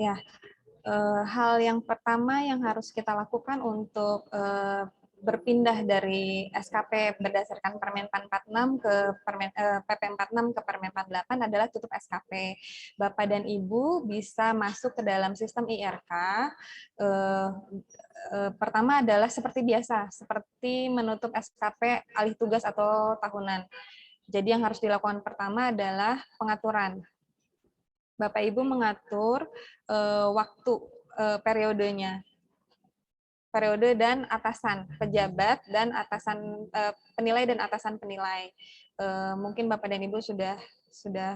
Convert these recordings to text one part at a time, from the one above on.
Ya, hal yang pertama yang harus kita lakukan untuk berpindah dari SKP berdasarkan Permen 446 ke PP 46 ke Permen 48 adalah tutup SKP. Bapak dan Ibu bisa masuk ke dalam sistem IRK. Pertama adalah seperti biasa, seperti menutup SKP alih tugas atau tahunan. Jadi yang harus dilakukan pertama adalah pengaturan. Bapak Ibu mengatur waktu periodenya, periode dan atasan pejabat dan atasan penilai dan atasan penilai. Mungkin Bapak dan Ibu sudah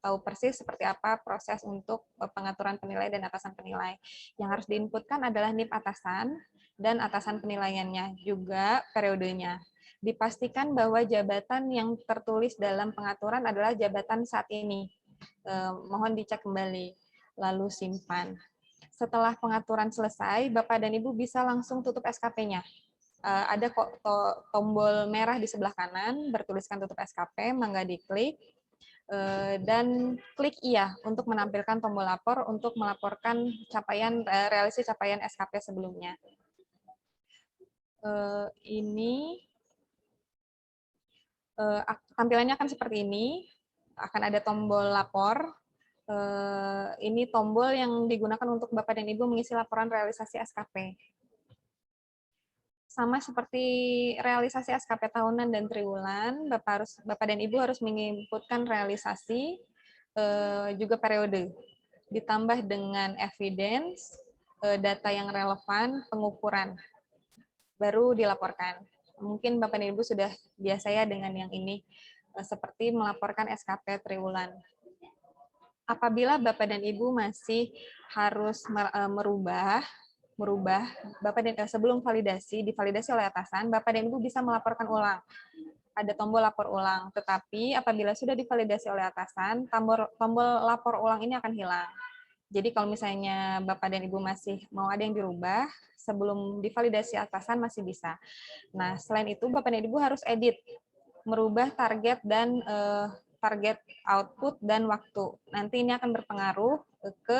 tahu persis seperti apa proses untuk pengaturan penilai dan atasan penilai. Yang harus diinputkan adalah NIP atasan dan atasan penilaiannya, juga periodenya. Dipastikan bahwa jabatan yang tertulis dalam pengaturan adalah jabatan saat ini. Mohon dicek kembali, lalu simpan. Setelah pengaturan selesai, Bapak dan Ibu bisa langsung tutup SKP-nya. Ada kok tombol merah di sebelah kanan, bertuliskan tutup SKP, mangga diklik, dan klik iya untuk menampilkan tombol lapor untuk melaporkan realisasi capaian SKP sebelumnya. Ini tampilannya akan seperti ini, akan ada tombol lapor. Ini tombol yang digunakan untuk Bapak dan Ibu mengisi laporan realisasi SKP. Sama seperti realisasi SKP tahunan dan triwulan, Bapak dan Ibu harus menginputkan realisasi, juga periode, ditambah dengan evidence, data yang relevan, pengukuran, baru dilaporkan. Mungkin Bapak dan Ibu sudah biasa ya dengan yang ini, seperti melaporkan SKP triwulan. Apabila Bapak dan Ibu masih harus merubah Bapak dan sebelum divalidasi oleh atasan, Bapak dan Ibu bisa melaporkan ulang. Ada tombol lapor ulang, tetapi apabila sudah divalidasi oleh atasan, tombol lapor ulang ini akan hilang. Jadi kalau misalnya Bapak dan Ibu masih mau ada yang dirubah, sebelum divalidasi atasan masih bisa. Nah, selain itu Bapak dan Ibu harus edit, merubah target dan target output dan waktu. Nanti ini akan berpengaruh ke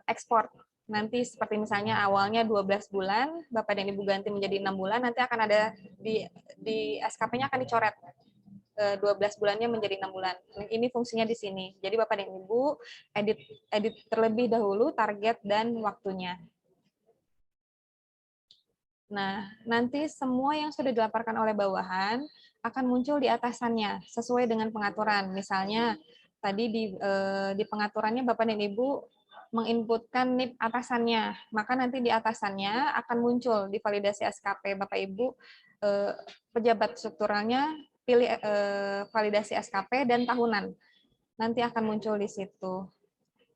ekspor. Nanti seperti misalnya awalnya 12 bulan, Bapak dan Ibu ganti menjadi 6 bulan, nanti akan ada di SKP-nya akan dicoret 12 bulannya menjadi 6 bulan. Ini fungsinya di sini. Jadi Bapak dan Ibu edit terlebih dahulu target dan waktunya. Nah, nanti semua yang sudah dilaporkan oleh bawahan akan muncul di atasannya sesuai dengan pengaturan. Misalnya tadi di pengaturannya Bapak dan Ibu menginputkan NIP atasannya, maka nanti di atasannya akan muncul di validasi SKP Bapak Ibu pejabat strukturalnya pilih validasi SKP dan tahunan. Nanti akan muncul di situ.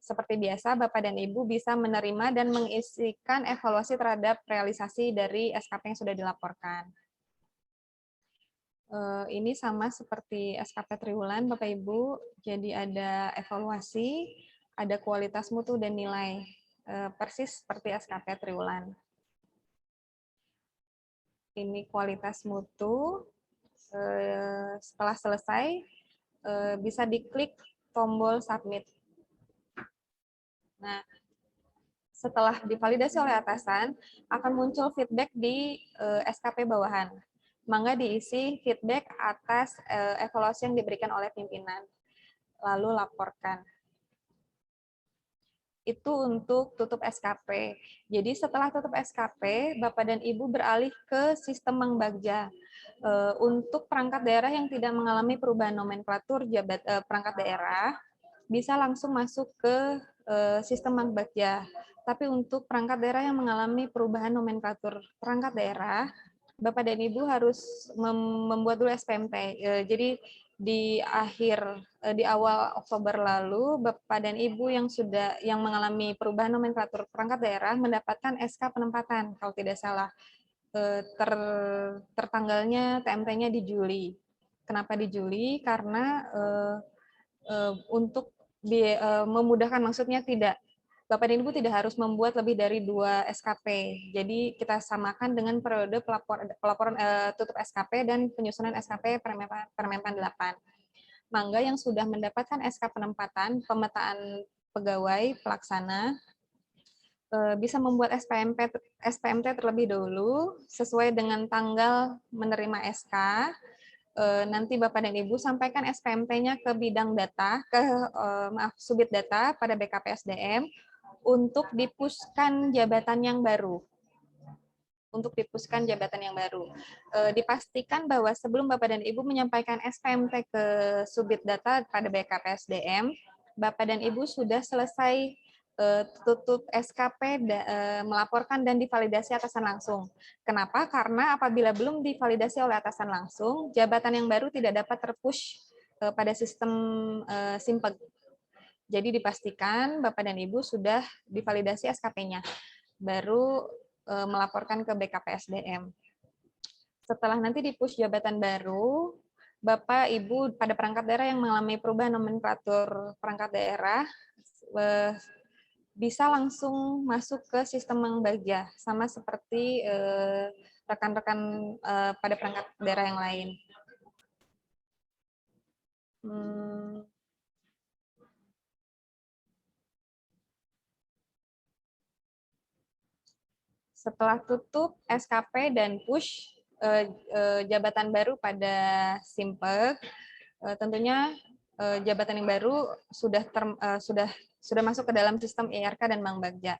Seperti biasa, Bapak dan Ibu bisa menerima dan mengisikan evaluasi terhadap realisasi dari SKP yang sudah dilaporkan. Ini sama seperti SKP triwulan, Bapak Ibu. Jadi ada evaluasi, ada kualitas mutu dan nilai. Persis seperti SKP triwulan. Ini kualitas mutu. Setelah selesai, bisa diklik tombol submit. Nah, setelah divalidasi oleh atasan, akan muncul feedback di SKP bawahan. Mangga diisi feedback atas evaluasi yang diberikan oleh pimpinan. Lalu laporkan. Itu untuk tutup SKP. Jadi setelah tutup SKP, Bapak dan Ibu beralih ke sistem Mangbagja. Untuk perangkat daerah yang tidak mengalami perubahan nomenklatur perangkat daerah, bisa langsung masuk ke sistem Mangbagja. Tapi untuk perangkat daerah yang mengalami perubahan nomenklatur perangkat daerah, Bapak dan Ibu harus membuat dulu SPMT. Jadi di awal Oktober lalu, Bapak dan Ibu yang mengalami perubahan nomenklatur perangkat daerah mendapatkan SK penempatan kalau tidak salah. Tertanggalnya TMT-nya di Juli. Kenapa di Juli? Karena untuk memudahkan, maksudnya Bapak dan Ibu tidak harus membuat lebih dari 2 SKP. Jadi kita samakan dengan periode pelaporan tutup SKP dan penyusunan SKP Permenpan 8. Mangga yang sudah mendapatkan SK penempatan, pemetaan pegawai pelaksana bisa membuat SPMT terlebih dahulu sesuai dengan tanggal menerima SK. Nanti Bapak dan Ibu sampaikan SPMT-nya ke bidang data, subit data pada BKPSDM untuk dipuskan jabatan yang baru. Dipastikan bahwa sebelum Bapak dan Ibu menyampaikan SPMT ke subit data pada BKPSDM, Bapak dan Ibu sudah selesai tutup SKP, melaporkan dan divalidasi atasan langsung. Kenapa? Karena apabila belum divalidasi oleh atasan langsung, jabatan yang baru tidak dapat terpush pada sistem Simpeg. Jadi dipastikan Bapak dan Ibu sudah divalidasi SKP-nya, baru melaporkan ke BKPSDM. Setelah nanti di-push jabatan baru, Bapak, Ibu pada perangkat daerah yang mengalami perubahan nomenklatur perangkat daerah, bisa langsung masuk ke sistem Mangbagja, sama seperti rekan-rekan pada perangkat daerah yang lain. Setelah tutup SKP dan push jabatan baru pada Simpeg, tentunya jabatan yang baru sudah masuk ke dalam sistem IRK dan Mangbagja.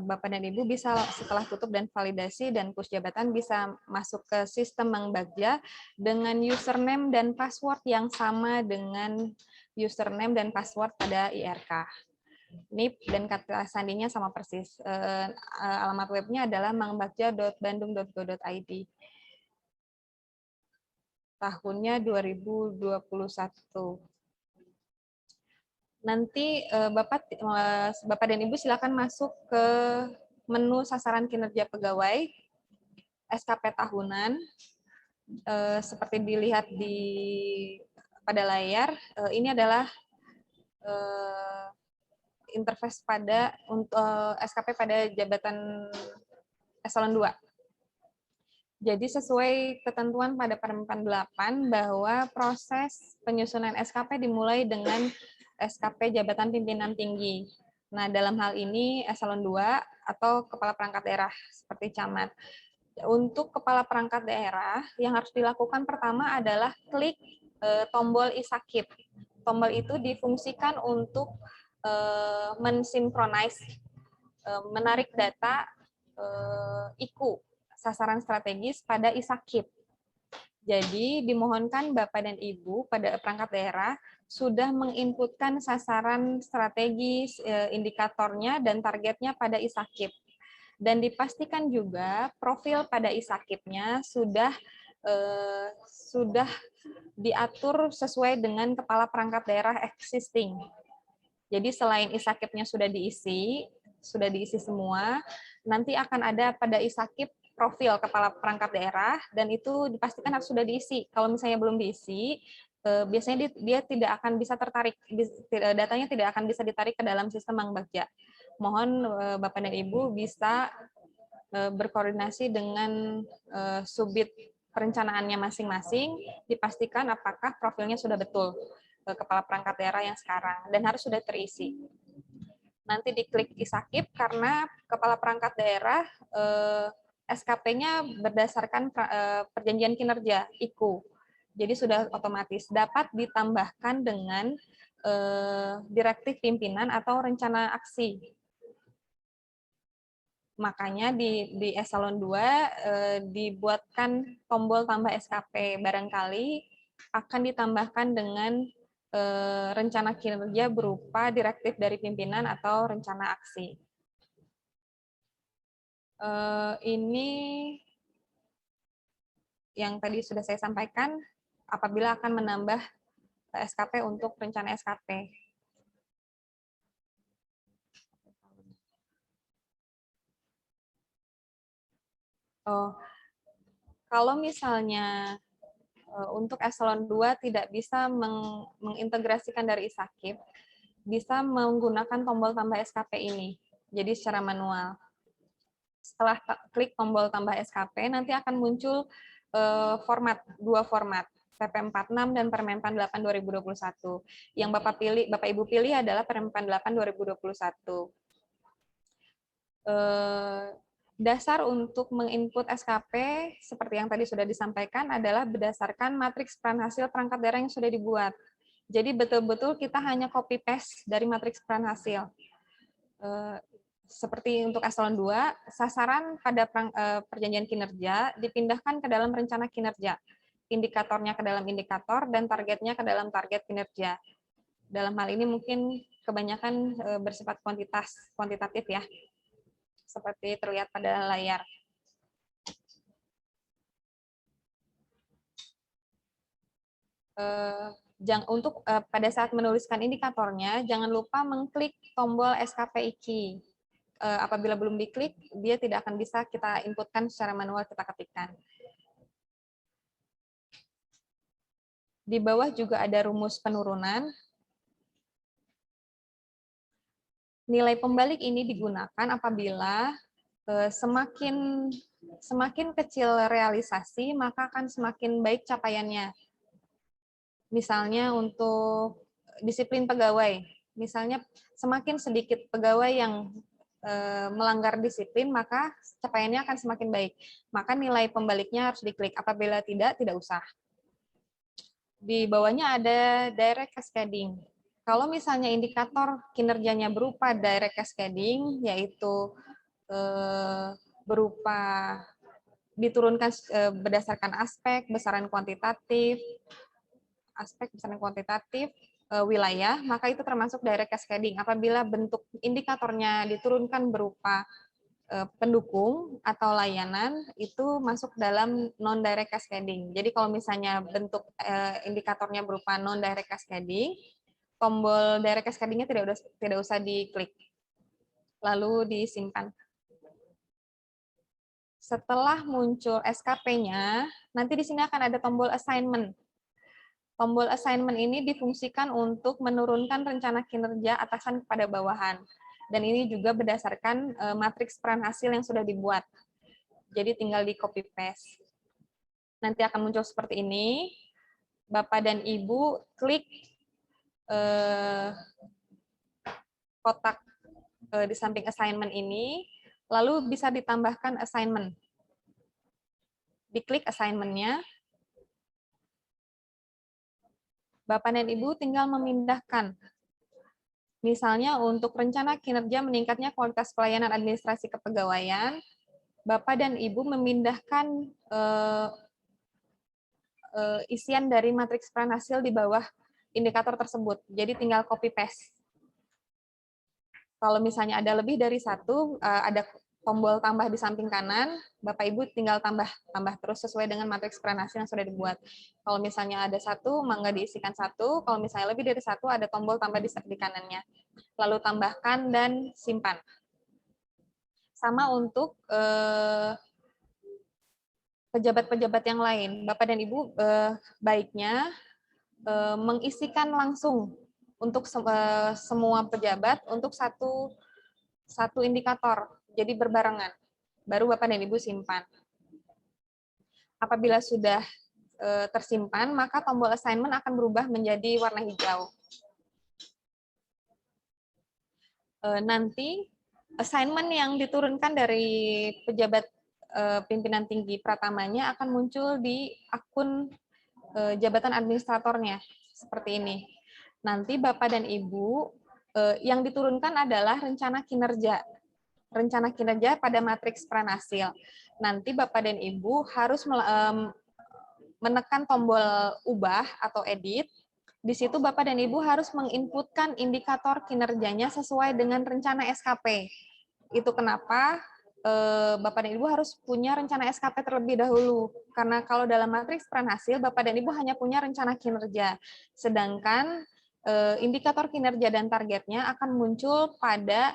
Bapak dan Ibu bisa setelah tutup dan validasi dan push jabatan bisa masuk ke sistem Mangbagja dengan username dan password yang sama dengan username dan password pada IRK. NIP dan kata sandinya sama persis. Alamat webnya adalah mangbagja.bandung.go.id. Tahunnya 2021. Nanti Bapak dan Ibu silakan masuk ke menu sasaran kinerja pegawai, SKP tahunan, seperti dilihat pada layar. Ini adalah interface pada SKP pada jabatan eselon 2. Jadi sesuai ketentuan pada Permen 8 bahwa proses penyusunan SKP dimulai dengan SKP jabatan pimpinan tinggi. Nah, dalam hal ini eselon 2 atau kepala perangkat daerah seperti camat. Untuk kepala perangkat daerah yang harus dilakukan pertama adalah klik tombol isakip. Tombol itu difungsikan untuk mensinkronize, menarik data IKU, sasaran strategis pada isakip. Jadi dimohonkan Bapak dan Ibu pada perangkat daerah sudah menginputkan sasaran strategis, indikatornya dan targetnya pada isakip. Dan dipastikan juga profil pada isakipnya sudah diatur sesuai dengan kepala perangkat daerah existing. Jadi selain isakipnya sudah diisi semua, nanti akan ada pada isakip profil kepala perangkat daerah, dan itu dipastikan harus sudah diisi. Kalau misalnya belum diisi, biasanya dia tidak akan bisa tertarik, datanya tidak akan bisa ditarik ke dalam sistem Mangbagja. Mohon Bapak dan Ibu bisa berkoordinasi dengan subit perencanaannya masing-masing, dipastikan apakah profilnya sudah betul kepala perangkat daerah yang sekarang, dan harus sudah terisi. Nanti diklik isakip karena kepala perangkat daerah SKP-nya berdasarkan perjanjian kinerja IKU. Jadi sudah otomatis dapat ditambahkan dengan direktif pimpinan atau rencana aksi. Makanya di eselon 2 dibuatkan tombol tambah SKP, barangkali akan ditambahkan dengan rencana kinerja berupa direktif dari pimpinan atau rencana aksi. Ini yang tadi sudah saya sampaikan apabila akan menambah SKP untuk rencana SKP. Kalau misalnya untuk eselon 2 tidak bisa mengintegrasikan dari isakip, bisa menggunakan tombol tambah SKP ini, jadi secara manual. Setelah klik tombol tambah SKP, nanti akan muncul dua format. PP 46 dan Permen 48 2021. Yang Bapak Ibu pilih adalah Permen 48 2021. Dasar untuk menginput SKP seperti yang tadi sudah disampaikan adalah berdasarkan matriks peran hasil perangkat daerah yang sudah dibuat. Jadi betul-betul kita hanya copy paste dari matriks peran hasil. Seperti untuk eselon 2, sasaran pada perjanjian kinerja dipindahkan ke dalam rencana kinerja, indikatornya ke dalam indikator, dan targetnya ke dalam target kinerja. Dalam hal ini mungkin kebanyakan bersifat kuantitatif ya, seperti terlihat pada layar. Untuk pada saat menuliskan indikatornya, jangan lupa mengklik tombol SKP IKI. Apabila belum diklik, dia tidak akan bisa kita inputkan secara manual, kita ketikkan. Di bawah juga ada rumus penurunan. Nilai pembalik ini digunakan apabila semakin kecil realisasi, maka akan semakin baik capaiannya. Misalnya untuk disiplin pegawai, misalnya semakin sedikit pegawai yang melanggar disiplin, maka capaiannya akan semakin baik. Maka nilai pembaliknya harus diklik. Apabila tidak usah. Di bawahnya ada direct cascading. Kalau misalnya indikator kinerjanya berupa direct cascading, yaitu berupa diturunkan berdasarkan aspek, besaran kuantitatif, wilayah, maka itu termasuk direct cascading. Apabila bentuk indikatornya diturunkan berupa pendukung atau layanan, itu masuk dalam non-direct cascading. Jadi kalau misalnya bentuk indikatornya berupa non-direct cascading, tombol direct cascading-nya tidak usah diklik. Lalu disimpan. Setelah muncul SKP-nya, nanti di sini akan ada tombol assignment. Tombol assignment ini difungsikan untuk menurunkan rencana kinerja atasan kepada bawahan. Dan ini juga berdasarkan matriks peran hasil yang sudah dibuat. Jadi tinggal di copy paste. Nanti akan muncul seperti ini. Bapak dan Ibu klik kotak di samping assignment ini, lalu bisa ditambahkan assignment. Diklik assignment-nya. Bapak dan Ibu tinggal memindahkan. Misalnya untuk rencana kinerja meningkatnya kualitas pelayanan administrasi kepegawaian, Bapak dan Ibu memindahkan isian dari matriks peran hasil di bawah indikator tersebut. Jadi tinggal copy paste. Kalau misalnya ada lebih dari satu, ada tombol tambah di samping kanan, Bapak Ibu tinggal tambah terus sesuai dengan matriks peran hasil yang sudah dibuat. Kalau misalnya ada satu, mangga diisikan satu. Kalau misalnya lebih dari satu, ada tombol tambah di kanannya. Lalu tambahkan dan simpan. Sama untuk pejabat-pejabat yang lain. Bapak dan Ibu baiknya mengisikan langsung untuk semua pejabat untuk satu indikator, jadi berbarengan. Baru Bapak dan Ibu simpan. Apabila sudah tersimpan, maka tombol assignment akan berubah menjadi warna hijau. Nanti assignment yang diturunkan dari pejabat pimpinan tinggi pratamanya akan muncul di akun jabatan administratornya, seperti ini. Nanti Bapak dan Ibu yang diturunkan adalah rencana kinerja. Rencana kinerja pada matriks peran hasil. Nanti Bapak dan Ibu harus menekan tombol ubah atau edit. Di situ Bapak dan Ibu harus menginputkan indikator kinerjanya sesuai dengan rencana SKP. Itu kenapa Bapak dan Ibu harus punya rencana SKP terlebih dahulu. Karena kalau dalam matriks peran hasil, Bapak dan Ibu hanya punya rencana kinerja. Sedangkan indikator kinerja dan targetnya akan muncul pada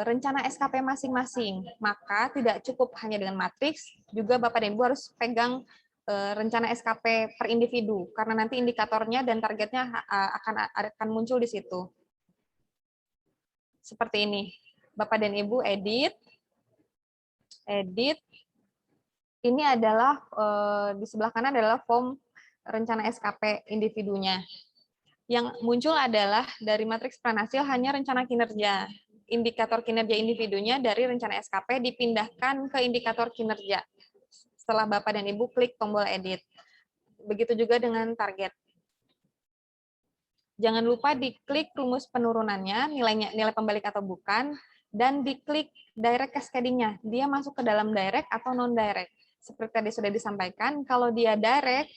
rencana SKP masing-masing. Maka tidak cukup hanya dengan matriks, juga Bapak dan Ibu harus pegang rencana SKP per individu, karena nanti indikatornya dan targetnya akan muncul di situ. Seperti ini. Bapak dan Ibu edit. Ini adalah di sebelah kanan adalah form rencana SKP individunya. Yang muncul adalah dari matriks peran hasil hanya rencana kinerja. Indikator kinerja individunya dari rencana SKP dipindahkan ke indikator kinerja. Setelah Bapak dan Ibu klik tombol edit. Begitu juga dengan target. Jangan lupa diklik rumus penurunannya, nilai pembalik atau bukan, dan diklik direct cascading-nya. Dia masuk ke dalam direct atau non-direct. Seperti tadi sudah disampaikan, kalau dia direct,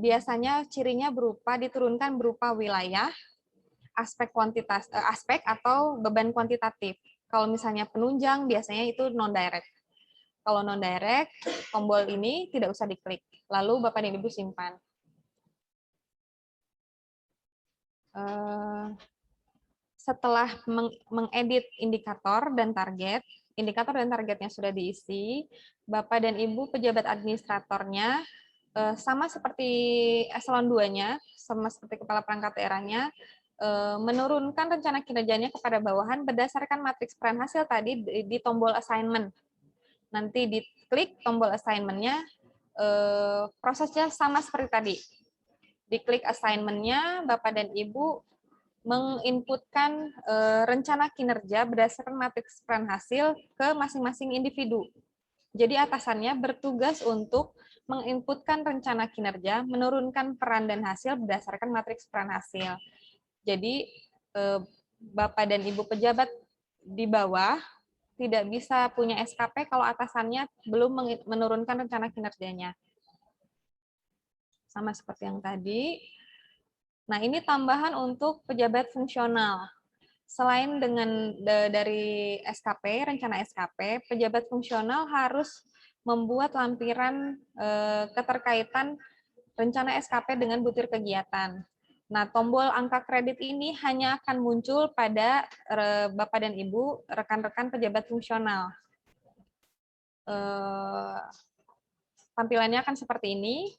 biasanya cirinya diturunkan berupa wilayah, aspek atau beban kuantitatif. Kalau misalnya penunjang, biasanya itu non-direct. Kalau non-direct, tombol ini tidak usah diklik. Lalu Bapak dan Ibu simpan. Setelah mengedit indikator dan targetnya sudah diisi, Bapak dan Ibu pejabat administratornya sama seperti eselon 2-nya, sama seperti kepala perangkat daerahnya, menurunkan rencana kinerjanya kepada bawahan berdasarkan matriks peran hasil tadi di tombol assignment. Nanti diklik tombol assignment-nya, prosesnya sama seperti tadi. Diklik assignment-nya, Bapak dan Ibu menginputkan rencana kinerja berdasarkan matriks peran hasil ke masing-masing individu. Jadi atasannya bertugas untuk menginputkan rencana kinerja, menurunkan peran dan hasil berdasarkan matriks peran hasil. Jadi Bapak dan Ibu pejabat di bawah tidak bisa punya SKP kalau atasannya belum menurunkan rencana kinerjanya. Sama seperti yang tadi. Nah, ini tambahan untuk pejabat fungsional. Selain dari SKP, rencana SKP, pejabat fungsional harus membuat lampiran keterkaitan rencana SKP dengan butir kegiatan. Nah, tombol angka kredit ini hanya akan muncul pada Bapak dan Ibu, rekan-rekan pejabat fungsional. Tampilannya akan seperti ini.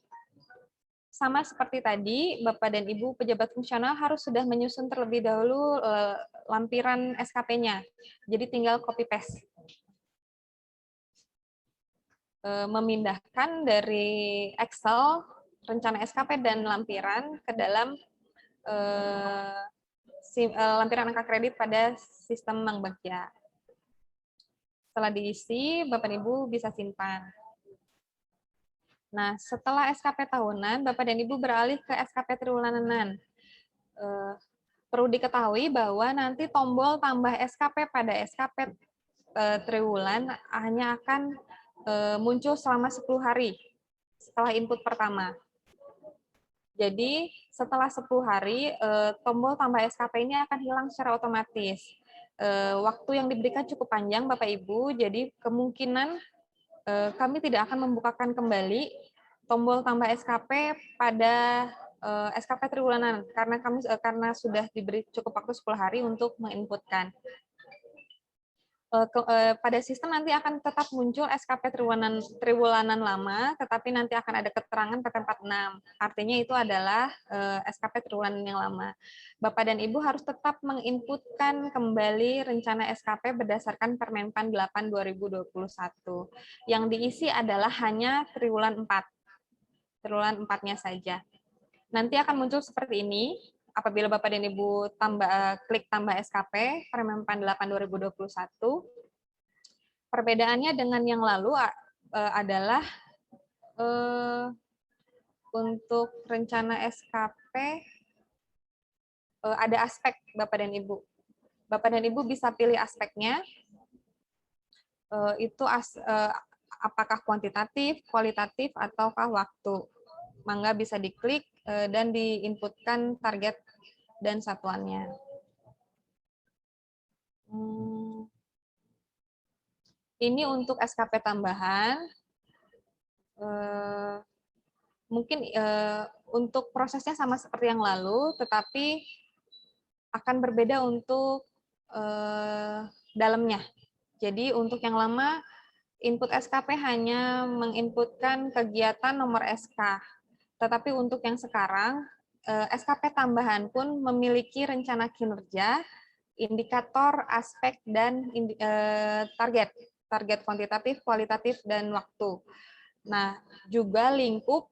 Sama seperti tadi, Bapak dan Ibu pejabat fungsional harus sudah menyusun terlebih dahulu lampiran SKP-nya. Jadi tinggal copy-paste. Memindahkan dari Excel, rencana SKP dan lampiran ke dalam lampiran angka kredit pada sistem Bank Bagja. Setelah diisi, Bapak dan Ibu bisa simpan. Nah, setelah SKP tahunan, Bapak dan Ibu beralih ke SKP triwulanan. Perlu diketahui bahwa nanti tombol tambah SKP pada SKP triwulan hanya akan muncul selama 10 hari setelah input pertama. Jadi, setelah 10 hari, tombol tambah SKP ini akan hilang secara otomatis. Waktu yang diberikan cukup panjang, Bapak Ibu, jadi kemungkinan kami tidak akan membukakan kembali tombol tambah SKP pada SKP triwulanan karena sudah diberi cukup waktu 10 hari untuk menginputkan. Pada sistem nanti akan tetap muncul SKP triwulanan lama, tetapi nanti akan ada keterangan PT46. Artinya itu adalah SKP triwulanan yang lama. Bapak dan Ibu harus tetap menginputkan kembali rencana SKP berdasarkan Permenpan 8 2021. Yang diisi adalah hanya triwulan 4. Triwulan 4-nya saja. Nanti akan muncul seperti ini. Apabila Bapak dan Ibu klik tambah SKP, Permenpan 8 2021, perbedaannya dengan yang lalu adalah untuk rencana SKP ada aspek Bapak dan Ibu. Bapak dan Ibu bisa pilih aspeknya, itu apakah kuantitatif, kualitatif, ataukah waktu. Mangga bisa diklik dan diinputkan target dan satuannya. Ini untuk SKP tambahan. Mungkin untuk prosesnya sama seperti yang lalu, tetapi akan berbeda untuk dalamnya. Jadi untuk yang lama, input SKP hanya menginputkan kegiatan nomor SK. Tetapi untuk yang sekarang, SKP tambahan pun memiliki rencana kinerja, indikator, aspek, dan target kuantitatif, kualitatif, dan waktu. Nah, juga lingkup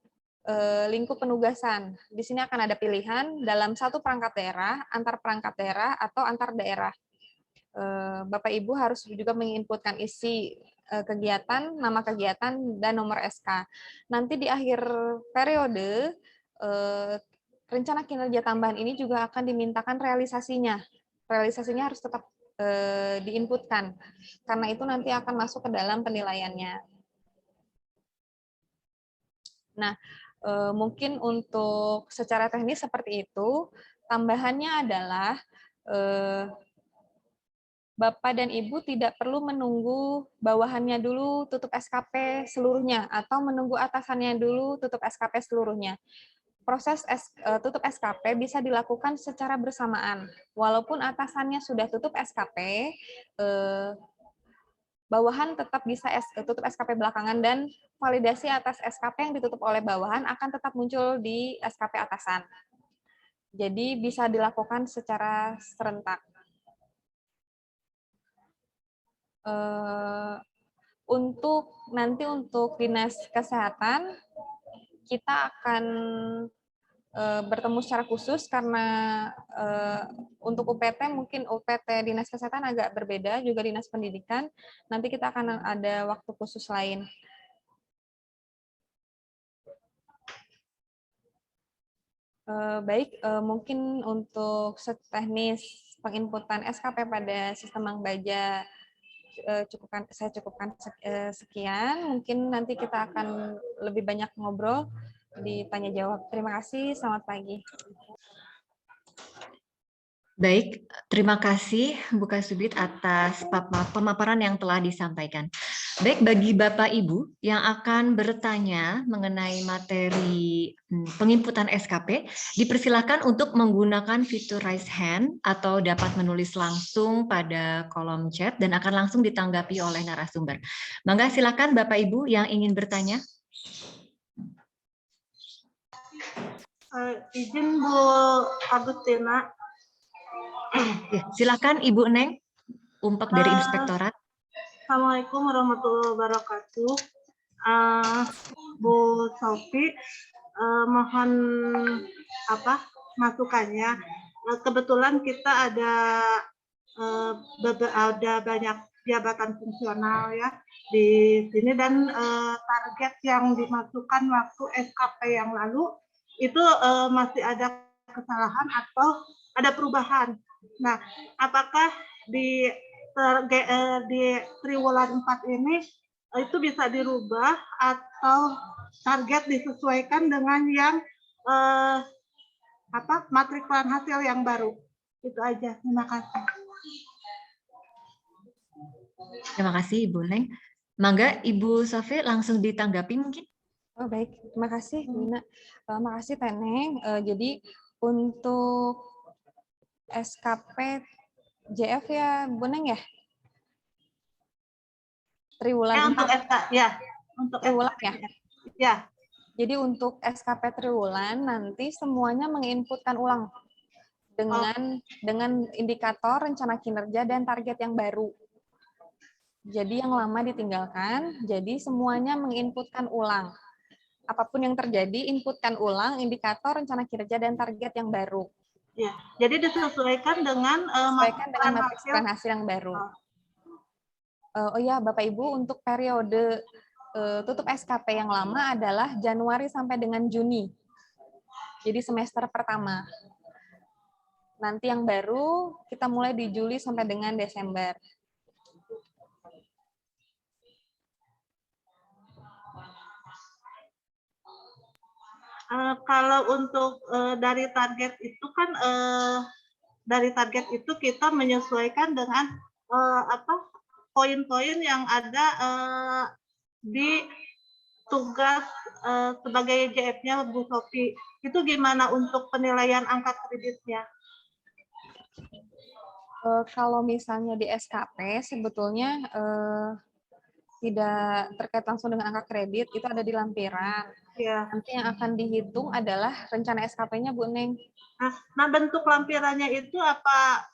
lingkup penugasan. Di sini akan ada pilihan dalam satu perangkat daerah, antar perangkat daerah, atau antar daerah. Bapak Ibu harus juga menginputkan isi kegiatan, nama kegiatan, dan nomor SK. Nanti di akhir periode, rencana kinerja tambahan ini juga akan dimintakan realisasinya. Realisasinya harus tetap diinputkan, karena itu nanti akan masuk ke dalam penilaiannya. Nah, mungkin untuk secara teknis seperti itu. Tambahannya adalah Bapak dan Ibu tidak perlu menunggu bawahannya dulu tutup SKP seluruhnya atau menunggu atasannya dulu tutup SKP seluruhnya. Proses tutup SKP bisa dilakukan secara bersamaan. Walaupun atasannya sudah tutup SKP, bawahan tetap bisa tutup SKP belakangan, dan validasi atas SKP yang ditutup oleh bawahan akan tetap muncul di SKP atasan. Jadi bisa dilakukan secara serentak. Untuk Dinas Kesehatan, kita akan bertemu secara khusus karena untuk UPT, mungkin UPT Dinas Kesehatan agak berbeda, juga Dinas Pendidikan. Nanti kita akan ada waktu khusus lain. Baik, mungkin untuk teknis penginputan SKP pada sistem Bank Baja saya cukupkan sekian. Mungkin nanti kita akan lebih banyak ngobrol di tanya jawab. Terima kasih, selamat pagi. Baik, terima kasih Bu Kasubit atas pemaparan yang telah disampaikan. Baik, bagi Bapak Ibu yang akan bertanya mengenai materi penginputan SKP, dipersilakan untuk menggunakan fitur raise hand atau dapat menulis langsung pada kolom chat dan akan langsung ditanggapi oleh narasumber. Mangga silakan Bapak Ibu yang ingin bertanya. Izin Bu Agustina. Silakan Ibu Neng, Umpek dari Inspektorat. Assalamualaikum warahmatullahi wabarakatuh. Bu Sofi, mohon masukannya. Kebetulan kita ada banyak jabatan fungsional ya di sini, dan target yang dimasukkan waktu SKP yang lalu itu masih ada kesalahan atau ada perubahan. Nah, apakah di triwulan 4 ini itu bisa dirubah atau target disesuaikan dengan yang matrikulan hasil yang baru? Itu aja. Terima kasih. Terima kasih Ibu Neng. Mangga Ibu Sofi langsung ditanggapi mungkin. Oh baik, terima kasih Bu Ina. Makasih Teneng. Jadi untuk SKP JF ya Bu Neng ya? Triwulan untuk SK ya, untuk triwulan ya. Ya. Jadi untuk SKP triwulan nanti semuanya menginputkan ulang dengan indikator rencana kinerja dan target yang baru. Jadi yang lama ditinggalkan, jadi semuanya menginputkan ulang. Apapun yang terjadi, inputkan ulang indikator rencana kinerja dan target yang baru. Ya, jadi disesuaikan dengan matriks hasil yang baru. Oh iya, Bapak Ibu, untuk periode tutup SKP yang lama adalah Januari sampai dengan Juni. Jadi semester pertama. Nanti yang baru kita mulai di Juli sampai dengan Desember. Kalau untuk dari target itu kan dari target itu kita menyesuaikan dengan poin-poin yang ada di tugas sebagai JF-nya Bu Sofi. Itu gimana untuk penilaian angka kreditnya? Kalau misalnya di SKP sebetulnya tidak terkait langsung dengan angka kredit, itu ada di lampiran. Ya. Nanti yang akan dihitung adalah rencana SKP-nya, Bu Neng. Nah, bentuk lampirannya itu apa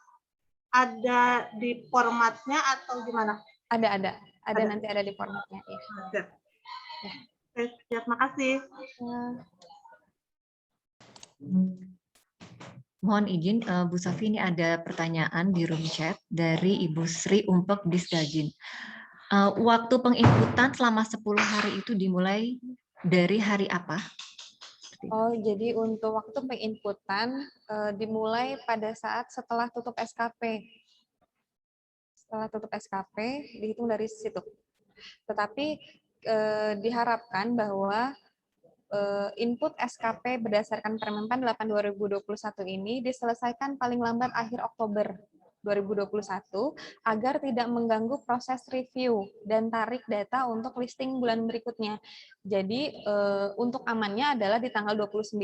ada di formatnya atau gimana? Ada. Nanti ada di formatnya. Ya. Ada. Ya. Oke, siap, makasih. Mohon izin, Bu Safi, ini ada pertanyaan di room chat dari Ibu Sri Umpek Disdagin. Waktu penginputan selama 10 hari itu dimulai dari hari apa? Oh, jadi untuk waktu penginputan dimulai pada saat setelah tutup SKP. Setelah tutup SKP dihitung dari situ. Tetapi diharapkan bahwa input SKP berdasarkan Permenpan 8/2021 ini diselesaikan paling lambat akhir Oktober 2021 agar tidak mengganggu proses review dan tarik data untuk listing bulan berikutnya. Jadi untuk amannya adalah di tanggal 29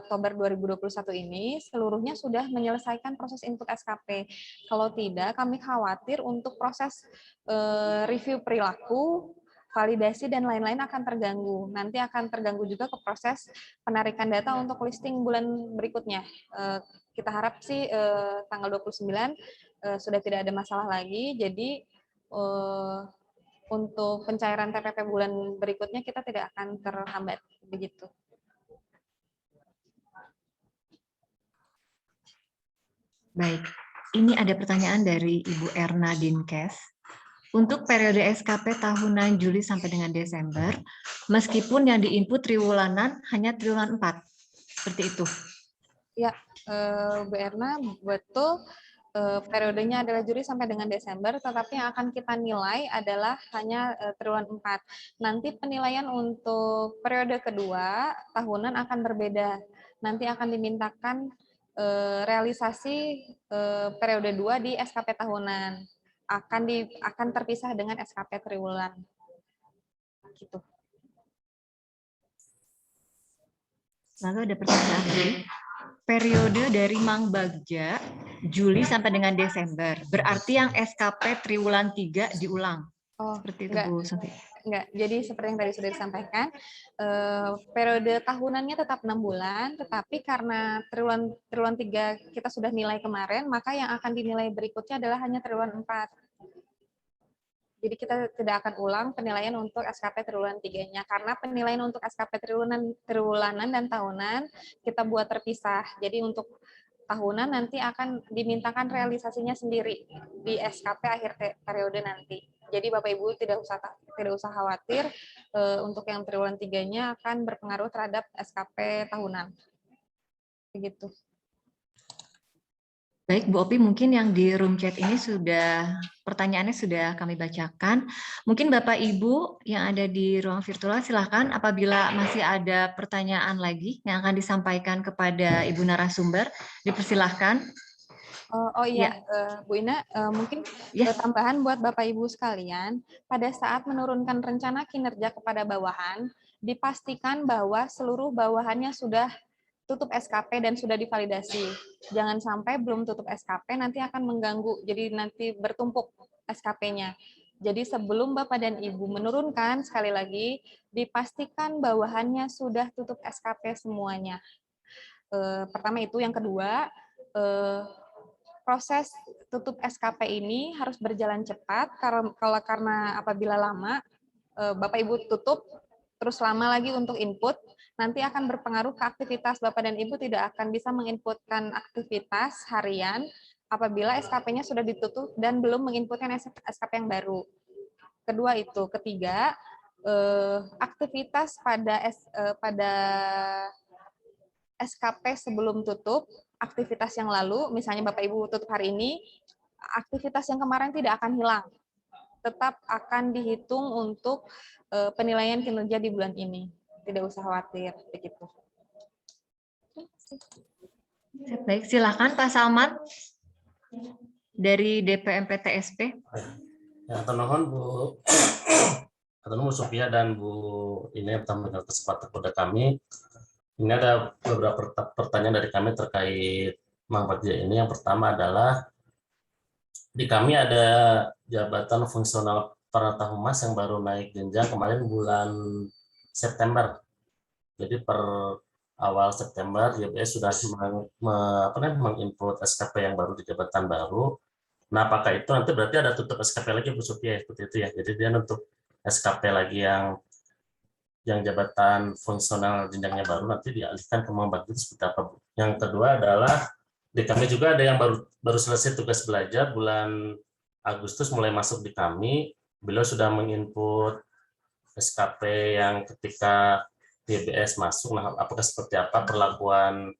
Oktober 2021 ini seluruhnya sudah menyelesaikan proses input SKP. Kalau tidak, kami khawatir untuk proses review perilaku, validasi dan lain-lain akan terganggu. Nanti akan terganggu juga ke proses penarikan data untuk listing bulan berikutnya. Kita harap sih tanggal 29 sudah tidak ada masalah lagi. Jadi untuk pencairan TPP bulan berikutnya kita tidak akan terhambat begitu. Baik, ini ada pertanyaan dari Ibu Erna Dinkes. Untuk periode SKP tahunan Juli sampai dengan Desember, meskipun yang diinput triwulanan hanya triwulan 4, seperti itu. Ya, Bu Erna, betul. Periodenya adalah Juli sampai dengan Desember, tetapi yang akan kita nilai adalah hanya triwulan 4. Nanti penilaian untuk periode kedua tahunan akan berbeda. Nanti akan dimintakan realisasi periode 2 di SKP tahunan. Akan terpisah dengan SKP triwulan. Gitu. Lalu ada pertanyaan lagi. Periode dari Mang Bagja Juli sampai dengan Desember. Berarti yang SKP triwulan 3 diulang. Oh, seperti itu, enggak. Bu Safi. Enggak. Jadi seperti yang tadi sudah disampaikan, periode tahunannya tetap 6 bulan, tetapi karena triwulan 3 kita sudah nilai kemarin, maka yang akan dinilai berikutnya adalah hanya triwulan 4. Jadi kita tidak akan ulang penilaian untuk SKP triwulan 3-nya, karena penilaian untuk SKP triwulanan dan tahunan kita buat terpisah. Jadi untuk tahunan nanti akan dimintakan realisasinya sendiri di SKP akhir periode nanti. Jadi Bapak Ibu tidak usah khawatir untuk yang triwulan 3-nya akan berpengaruh terhadap SKP tahunan. Begitu. Baik, Bu Opi, mungkin yang di room chat ini pertanyaannya sudah kami bacakan. Mungkin Bapak Ibu yang ada di ruang virtual silakan apabila masih ada pertanyaan lagi yang akan disampaikan kepada Ibu narasumber, dipersilahkan. Oh iya, Bu Ina, mungkin tambahan buat Bapak Ibu sekalian, pada saat menurunkan rencana kinerja kepada bawahan, dipastikan bahwa seluruh bawahannya sudah tutup SKP dan sudah divalidasi. Jangan sampai belum tutup SKP nanti akan mengganggu, jadi nanti bertumpuk SKP-nya. Jadi sebelum Bapak dan Ibu menurunkan, sekali lagi, dipastikan bawahannya sudah tutup SKP semuanya. Pertama itu, yang kedua, proses tutup SKP ini harus berjalan cepat, karena apabila lama, Bapak Ibu tutup, terus lama lagi untuk input, nanti akan berpengaruh ke aktivitas Bapak dan Ibu tidak akan bisa menginputkan aktivitas harian apabila SKP-nya sudah ditutup dan belum menginputkan SKP yang baru. Kedua itu. Ketiga, aktivitas pada SKP sebelum tutup, aktivitas yang lalu, misalnya Bapak Ibu tutup hari ini, aktivitas yang kemarin tidak akan hilang. Tetap akan dihitung untuk penilaian kinerja di bulan ini. Tidak usah khawatir, begitu. Baik, silakan Pak Salman dari DPMPTSP. Ya, nuhun Bu, Bu Sophia dan Bu ini memberikan kesempatan kepada kami. Ini ada beberapa pertanyaan dari kami terkait Mang Bagja ini. Yang pertama adalah di kami ada jabatan fungsional Peranata Humas yang baru naik jenjang kemarin bulan September. Jadi per awal September YBS sudah menginput SKP yang baru di jabatan baru. Nah, apakah itu nanti berarti ada tutup SKP lagi Bu Sophia seperti itu ya? Jadi dia untuk SKP lagi yang yang jabatan fungsional jenjangnya baru nanti dialihkan ke Mang Bagja seperti apa, Bu? Yang kedua adalah di kami juga ada yang baru selesai tugas belajar bulan Agustus mulai masuk di kami. Beliau sudah menginput SKP yang ketika DBS masuk. Nah, apakah seperti apa perlakuan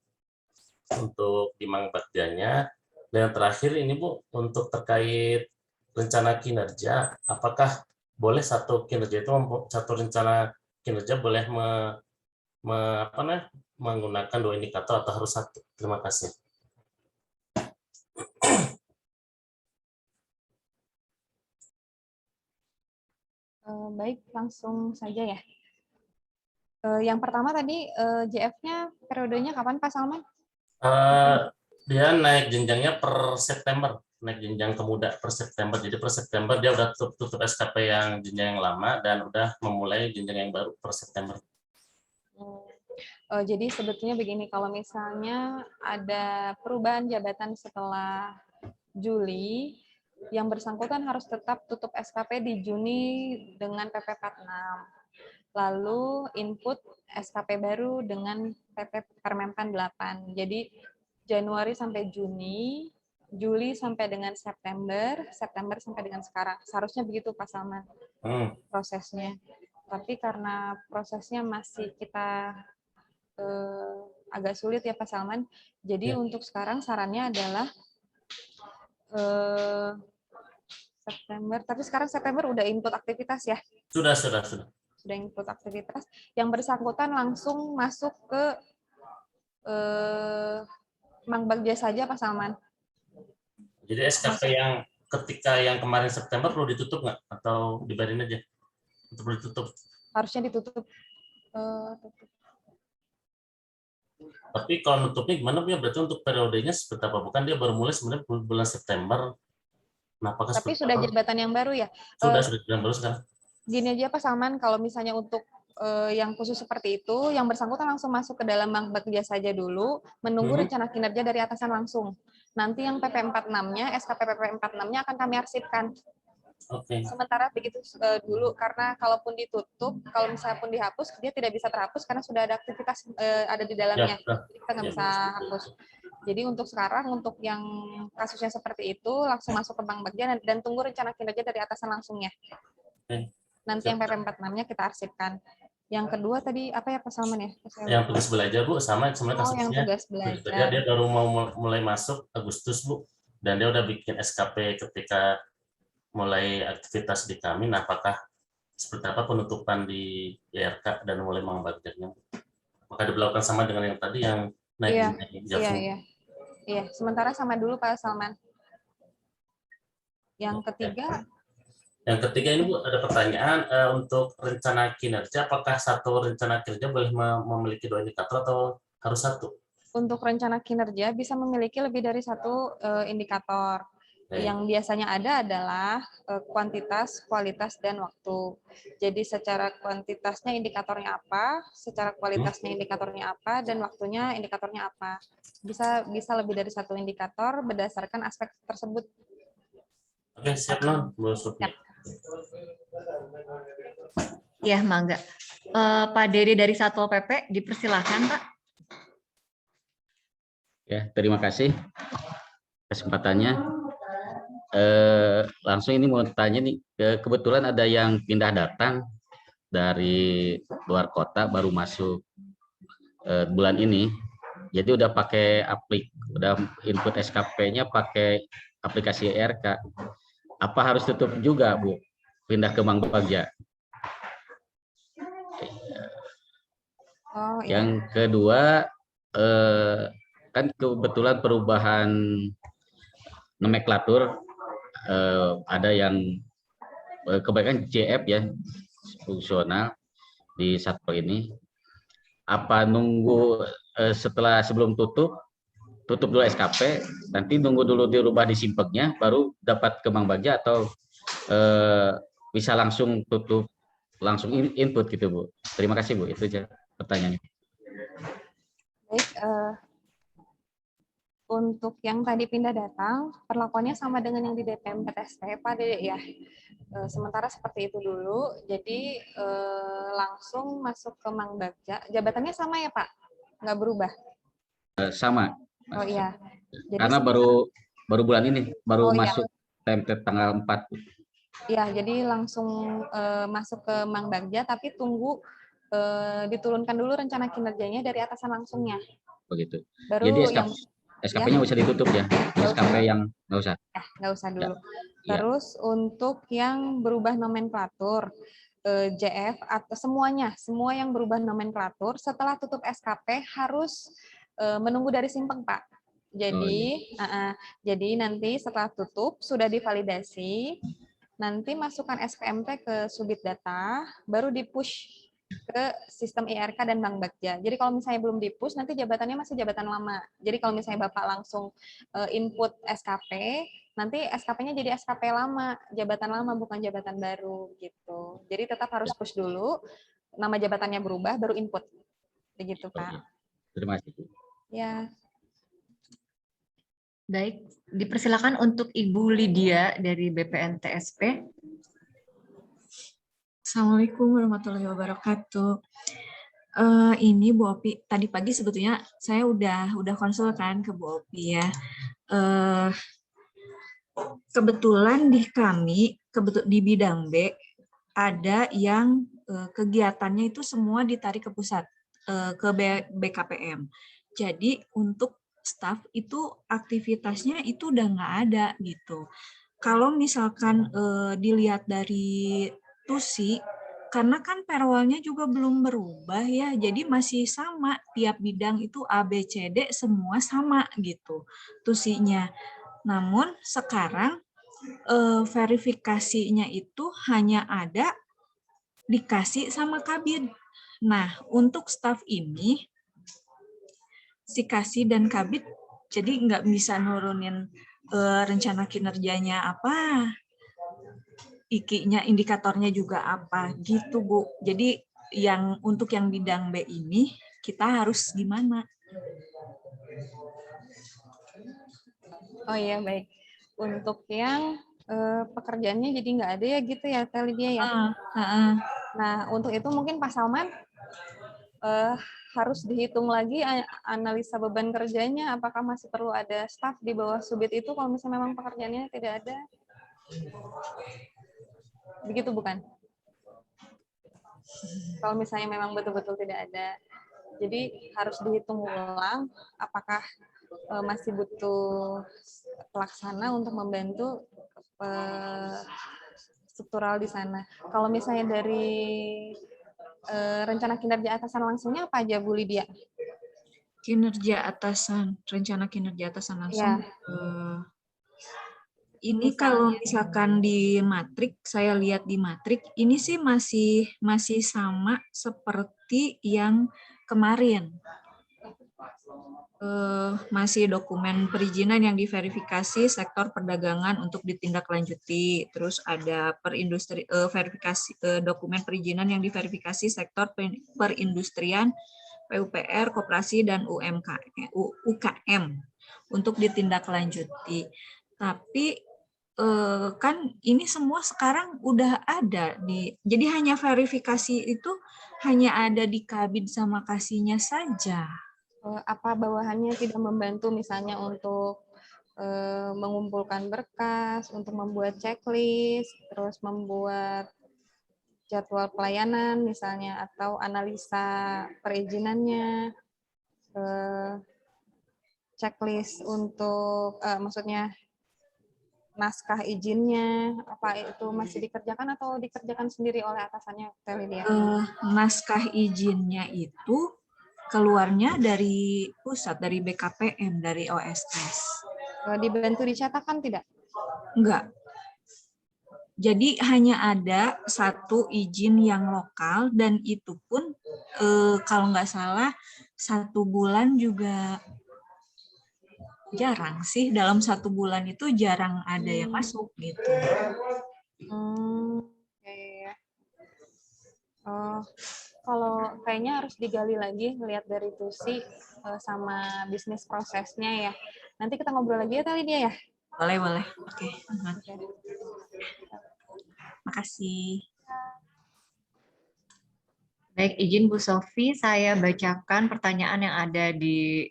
untuk di Mang Bagjanya? Dan yang terakhir ini Bu, untuk terkait rencana kinerja, apakah boleh satu kinerja itu satu rencana kinerja boleh menggunakan 2 indikator atau harus satu? Terima kasih. Baik, langsung saja ya. Yang pertama tadi JF-nya periodenya kapan Pak Salman? Dia naik jenjangnya per September, naik jenjang ke muda per September. Jadi per September dia udah tutup SKP yang jenjang yang lama dan udah memulai jenjang yang baru per September. Jadi sebetulnya begini, kalau misalnya ada perubahan jabatan setelah Juli, yang bersangkutan harus tetap tutup SKP di Juni dengan PP 46. Lalu input SKP baru dengan PP Permenpan 8. Jadi Januari sampai Juni, Juli sampai dengan September, September sampai dengan sekarang. Seharusnya begitu Pak Salman prosesnya. Tapi karena prosesnya masih kita agak sulit ya Pak Salman. Jadi untuk sekarang sarannya adalah September, tapi sekarang September udah input aktivitas ya? Sudah input aktivitas. Yang bersangkutan langsung masuk ke Mang Bagja saja Pak Salman. Jadi SKP yang ketika yang kemarin September perlu ditutup nggak? Atau dibarin aja? Untuk perlu ditutup? Harusnya ditutup. Tapi kalau nutupnya gimana ya? Berarti untuk periodenya seperti apa? Bukan dia baru mulai sebenarnya bulan September. Nah, tapi sudah jabatan yang baru ya? Sudah jabatan baru sekarang. Gini aja Pak Salman, kalau misalnya untuk yang khusus seperti itu, yang bersangkutan langsung masuk ke dalam Mang Bagja saja dulu, menunggu rencana kinerja dari atasan langsung. Nanti yang PP 46-nya, SKP PP 46-nya akan kami arsipkan. Sementara begitu dulu, karena kalaupun ditutup, kalau misalnya pun dihapus, dia tidak bisa terhapus karena sudah ada aktivitas ada di dalamnya. Jadi kita nggak bisa hapus. Jadi untuk sekarang, untuk yang kasusnya seperti itu, langsung masuk ke Mang Bagja dan tunggu rencana kinerja dari atasan langsungnya. Nanti yang PP 46-nya kita arsipkan. Yang kedua tadi apa ya Pak Salman ya? Yang tugas belajar Bu, sama sebenarnya kasusnya. Yang tugas belajar. Dia baru mau mulai masuk Agustus Bu, dan dia udah bikin SKP ketika mulai aktivitas di kami. Nah, apakah seperti apa penutupan di IRK dan mulai Mang Bagjanya? Apakah diberlakukan sama dengan yang tadi yang naik Iya. Sementara sama dulu Pak Salman. Yang ketiga ini Bu, ada pertanyaan untuk rencana kinerja, apakah satu rencana kinerja boleh memiliki 2 indikator atau harus satu? Untuk rencana kinerja bisa memiliki lebih dari satu indikator. Yang biasanya ada adalah kuantitas, kualitas, dan waktu. Jadi secara kuantitasnya indikatornya apa, secara kualitasnya indikatornya apa, dan waktunya indikatornya apa. Bisa lebih dari satu indikator berdasarkan aspek tersebut. Oke, siap Non, Bu Supya. Ya, mangga. Pak Dede dari Satpol PP, dipersilakan Pak. Ya, terima kasih kesempatannya. Langsung ini mau tanya nih, kebetulan ada yang pindah datang dari luar kota baru masuk bulan ini, jadi udah pakai udah input SKP-nya pakai aplikasi IRK. Apa harus tutup juga Bu, pindah ke Mang Bagja? Yang kedua, kan kebetulan perubahan nomenklatur, ada yang kebanyakan JF ya, fungsional di Satpol ini. Apa nunggu sebelum tutup dulu SKP, nanti nunggu dulu dirubah di simpeknya, baru dapat ke Mang Bagja, atau bisa langsung tutup, langsung input gitu Bu? Terima kasih Bu, itu aja pertanyaannya. Baik, Untuk yang tadi pindah datang, perlakuannya sama dengan yang di DPM PTSP, Pak Dede ya. Sementara seperti itu dulu, jadi langsung masuk ke Mang Bagja. Jabatannya sama ya Pak? Nggak berubah? Sama. Oh iya. Jadi Karena baru bulan ini, baru Oh, iya. masuk template tanggal 4. Ya, jadi langsung masuk ke Mang Bagja, tapi tunggu diturunkan dulu rencana kinerjanya dari atasan langsungnya. Begitu. Baru Jadi yang SKP-nya bisa ditutup ya. SKP yang nggak usah. nggak usah dulu. Ya. Terus untuk yang berubah nomenklatur, JF atau semua yang berubah nomenklatur setelah tutup SKP harus menunggu dari Simpeng, Pak. Jadi, jadi nanti setelah tutup sudah divalidasi, nanti masukkan SPMT ke Subit Data, baru di-push ke sistem IRK dan Bank Bagja. Jadi kalau misalnya belum di-push, nanti jabatannya masih jabatan lama. Jadi kalau misalnya Bapak langsung input SKP, nanti SKP-nya jadi SKP lama, jabatan lama bukan jabatan baru gitu. Jadi tetap harus push dulu, nama jabatannya berubah, baru input. Begitu, Pak. Terima kasih. Ya. Baik, dipersilakan untuk Ibu Lydia dari BPNTSP. Assalamualaikum warahmatullahi wabarakatuh. Ini Bu Opi, tadi pagi sebetulnya saya udah konsultan ke Bu Opi ya. Kebetulan di kami, di bidang B, ada yang kegiatannya itu semua ditarik ke pusat, ke BKPM. Jadi untuk staf itu aktivitasnya itu udah nggak ada gitu. Kalau misalkan dilihat dari TUSI, karena kan perwalnya juga belum berubah ya, jadi masih sama, tiap bidang itu A, B, C, D semua sama gitu TUSI-nya. Namun sekarang verifikasinya itu hanya ada dikasih sama Kabid. Nah, untuk staf ini, si Kasih dan Kabid jadi nggak bisa nurunin rencana kinerjanya apa, IKI-nya, indikatornya juga apa, gitu Bu. Jadi untuk yang bidang B ini, kita harus gimana? Oh iya, baik. Untuk yang pekerjaannya jadi nggak ada ya gitu ya, Teh Lydia ya? Nah, untuk itu mungkin Pak Salman harus dihitung lagi analisa beban kerjanya, apakah masih perlu ada staf di bawah Subit itu kalau misalnya memang pekerjaannya tidak ada. Begitu bukan? Kalau misalnya memang betul-betul tidak ada. Jadi harus dihitung ulang apakah masih butuh pelaksana untuk membantu struktural di sana. Kalau misalnya dari rencana kinerja atasan langsungnya apa aja Bu Lydia? Rencana kinerja atasan langsung. Ya. Ini kalau misalkan di matrik, saya lihat di matrik, ini sih masih sama seperti yang kemarin. Masih dokumen perizinan yang diverifikasi sektor perdagangan untuk ditindaklanjuti. Terus ada verifikasi dokumen perizinan yang diverifikasi sektor perindustrian, PUPR, koperasi, dan UKM untuk ditindaklanjuti. Tapi kan ini semua sekarang udah ada jadi hanya verifikasi itu hanya ada di Kabid sama Kasihnya saja. Apa bawahannya tidak membantu misalnya untuk mengumpulkan berkas, untuk membuat checklist, terus membuat jadwal pelayanan misalnya, atau analisa perizinannya, checklist untuk maksudnya naskah izinnya, apa itu masih dikerjakan atau dikerjakan sendiri oleh atasannya, Teh Lydia? Naskah izinnya itu keluarnya dari pusat, dari BKPM, dari OSS. Dibantu dicetakkan tidak? Enggak. Jadi hanya ada satu izin yang lokal dan itu pun kalau nggak salah 1 bulan juga jarang sih. Dalam 1 bulan itu jarang ada yang masuk gitu. Kalau kayaknya harus digali lagi melihat dari TUSI sama bisnis prosesnya ya. Nanti kita ngobrol lagi ya kali dia ya. Boleh, boleh. Oke. Oke. Makasih. Baik, izin Bu Sofi, saya bacakan pertanyaan yang ada di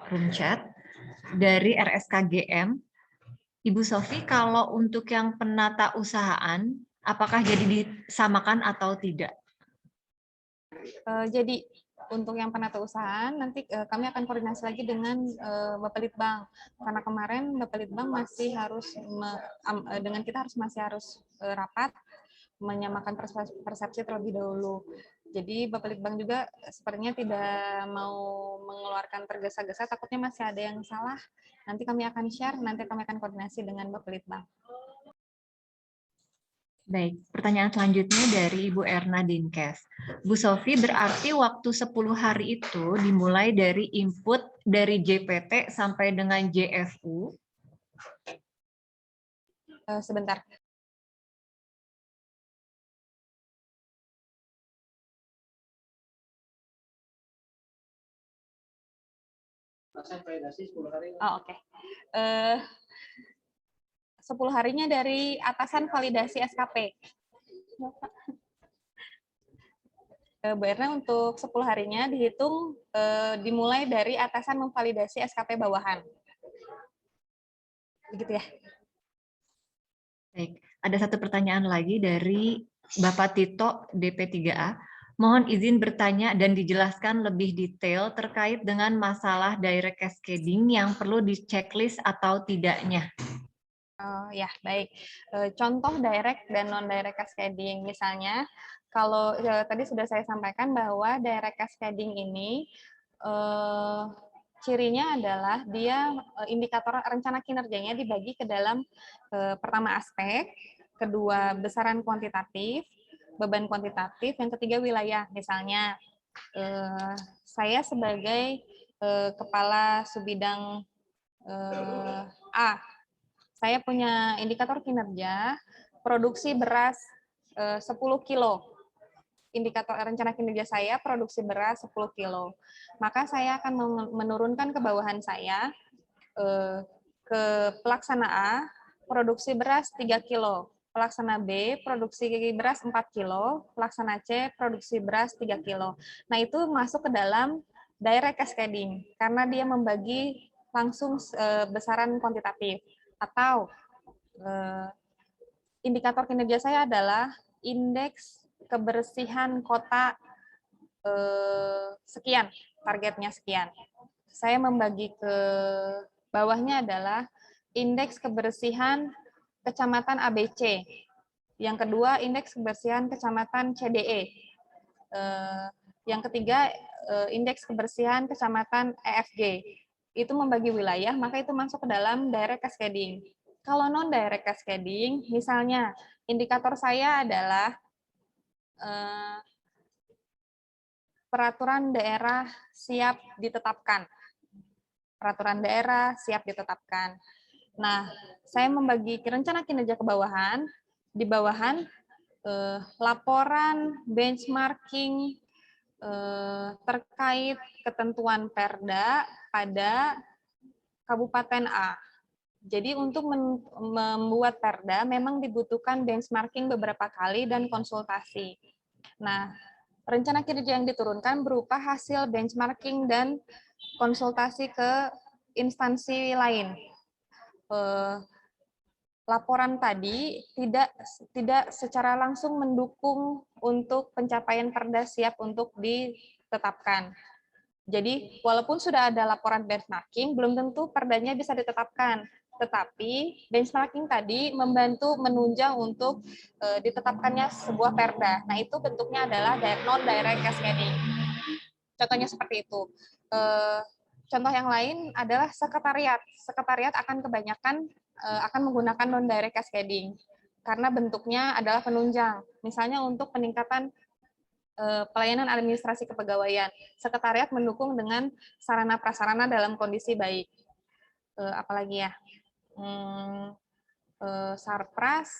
room chat dari RSKGM. Ibu Sofi, kalau untuk yang penata usahaan, apakah jadi disamakan atau tidak? Jadi untuk yang penata usahaan nanti kami akan koordinasi lagi dengan Bapak Litbang, karena kemarin Bapak Litbang masih harus dengan kita masih harus rapat menyamakan persepsi terlebih dahulu. Jadi Bapak Litbang juga sepertinya tidak mau mengeluarkan tergesa-gesa, takutnya masih ada yang salah. Nanti kami akan share, nanti kami akan koordinasi dengan Bapak Litbang. Baik, pertanyaan selanjutnya dari Ibu Erna Dinkes. Bu Sofi, berarti waktu 10 hari itu dimulai dari input dari JPT sampai dengan JFU? Sebentar. Oh, oke. 10 harinya dari atasan validasi SKP. Bu Erna, untuk 10 harinya dihitung dimulai dari atasan memvalidasi SKP bawahan. Begitu ya. Baik, ada satu pertanyaan lagi dari Bapak Tito DP3A. Mohon izin bertanya dan dijelaskan lebih detail terkait dengan masalah direct cascading yang perlu di checklist atau tidaknya. Ya, baik. Contoh direct dan non-direct cascading. Misalnya, kalau tadi sudah saya sampaikan bahwa direct cascading ini cirinya adalah dia indikator rencana kinerjanya dibagi ke dalam pertama aspek, kedua besaran kuantitatif, beban kuantitatif, yang ketiga wilayah. Misalnya, saya sebagai kepala subbidang A, saya punya indikator kinerja produksi beras 10 kilo. Indikator rencana kinerja saya produksi beras 10 kilo. Maka saya akan menurunkan ke bawahan saya ke pelaksana A produksi beras 3 kilo. Pelaksana B produksi beras 4 kilo, pelaksana C produksi beras 3 kilo. Nah, itu masuk ke dalam direct cascading karena dia membagi langsung besaran kuantitatif. Atau indikator kinerja saya adalah indeks kebersihan kota sekian, targetnya sekian. Saya membagi ke bawahnya adalah indeks kebersihan kecamatan ABC. Yang kedua, indeks kebersihan kecamatan CDE. Yang ketiga, indeks kebersihan kecamatan EFG. Itu membagi wilayah, maka itu masuk ke dalam direct cascading. Kalau non-direct cascading, misalnya indikator saya adalah peraturan daerah siap ditetapkan. Peraturan daerah siap ditetapkan. Nah, saya membagi rencana kinerja ke bawahan, di bawahan laporan benchmarking terkait ketentuan Perda pada Kabupaten A. Jadi untuk membuat Perda memang dibutuhkan benchmarking beberapa kali dan konsultasi. Nah, rencana kinerja yang diturunkan berupa hasil benchmarking dan konsultasi ke instansi lain. Laporan tadi tidak secara langsung mendukung untuk pencapaian Perda siap untuk ditetapkan. Jadi, walaupun sudah ada laporan benchmarking, belum tentu perdanya bisa ditetapkan. Tetapi, benchmarking tadi membantu menunjang untuk ditetapkannya sebuah perda. Nah, itu bentuknya adalah non-direct cascading. Contohnya seperti itu. Contoh yang lain adalah sekretariat. Sekretariat akan kebanyakan akan menggunakan non-direct cascading, karena bentuknya adalah penunjang. Misalnya untuk peningkatan pelayanan administrasi kepegawaian, sekretariat mendukung dengan sarana prasarana dalam kondisi baik. Apalagi ya, sarpras,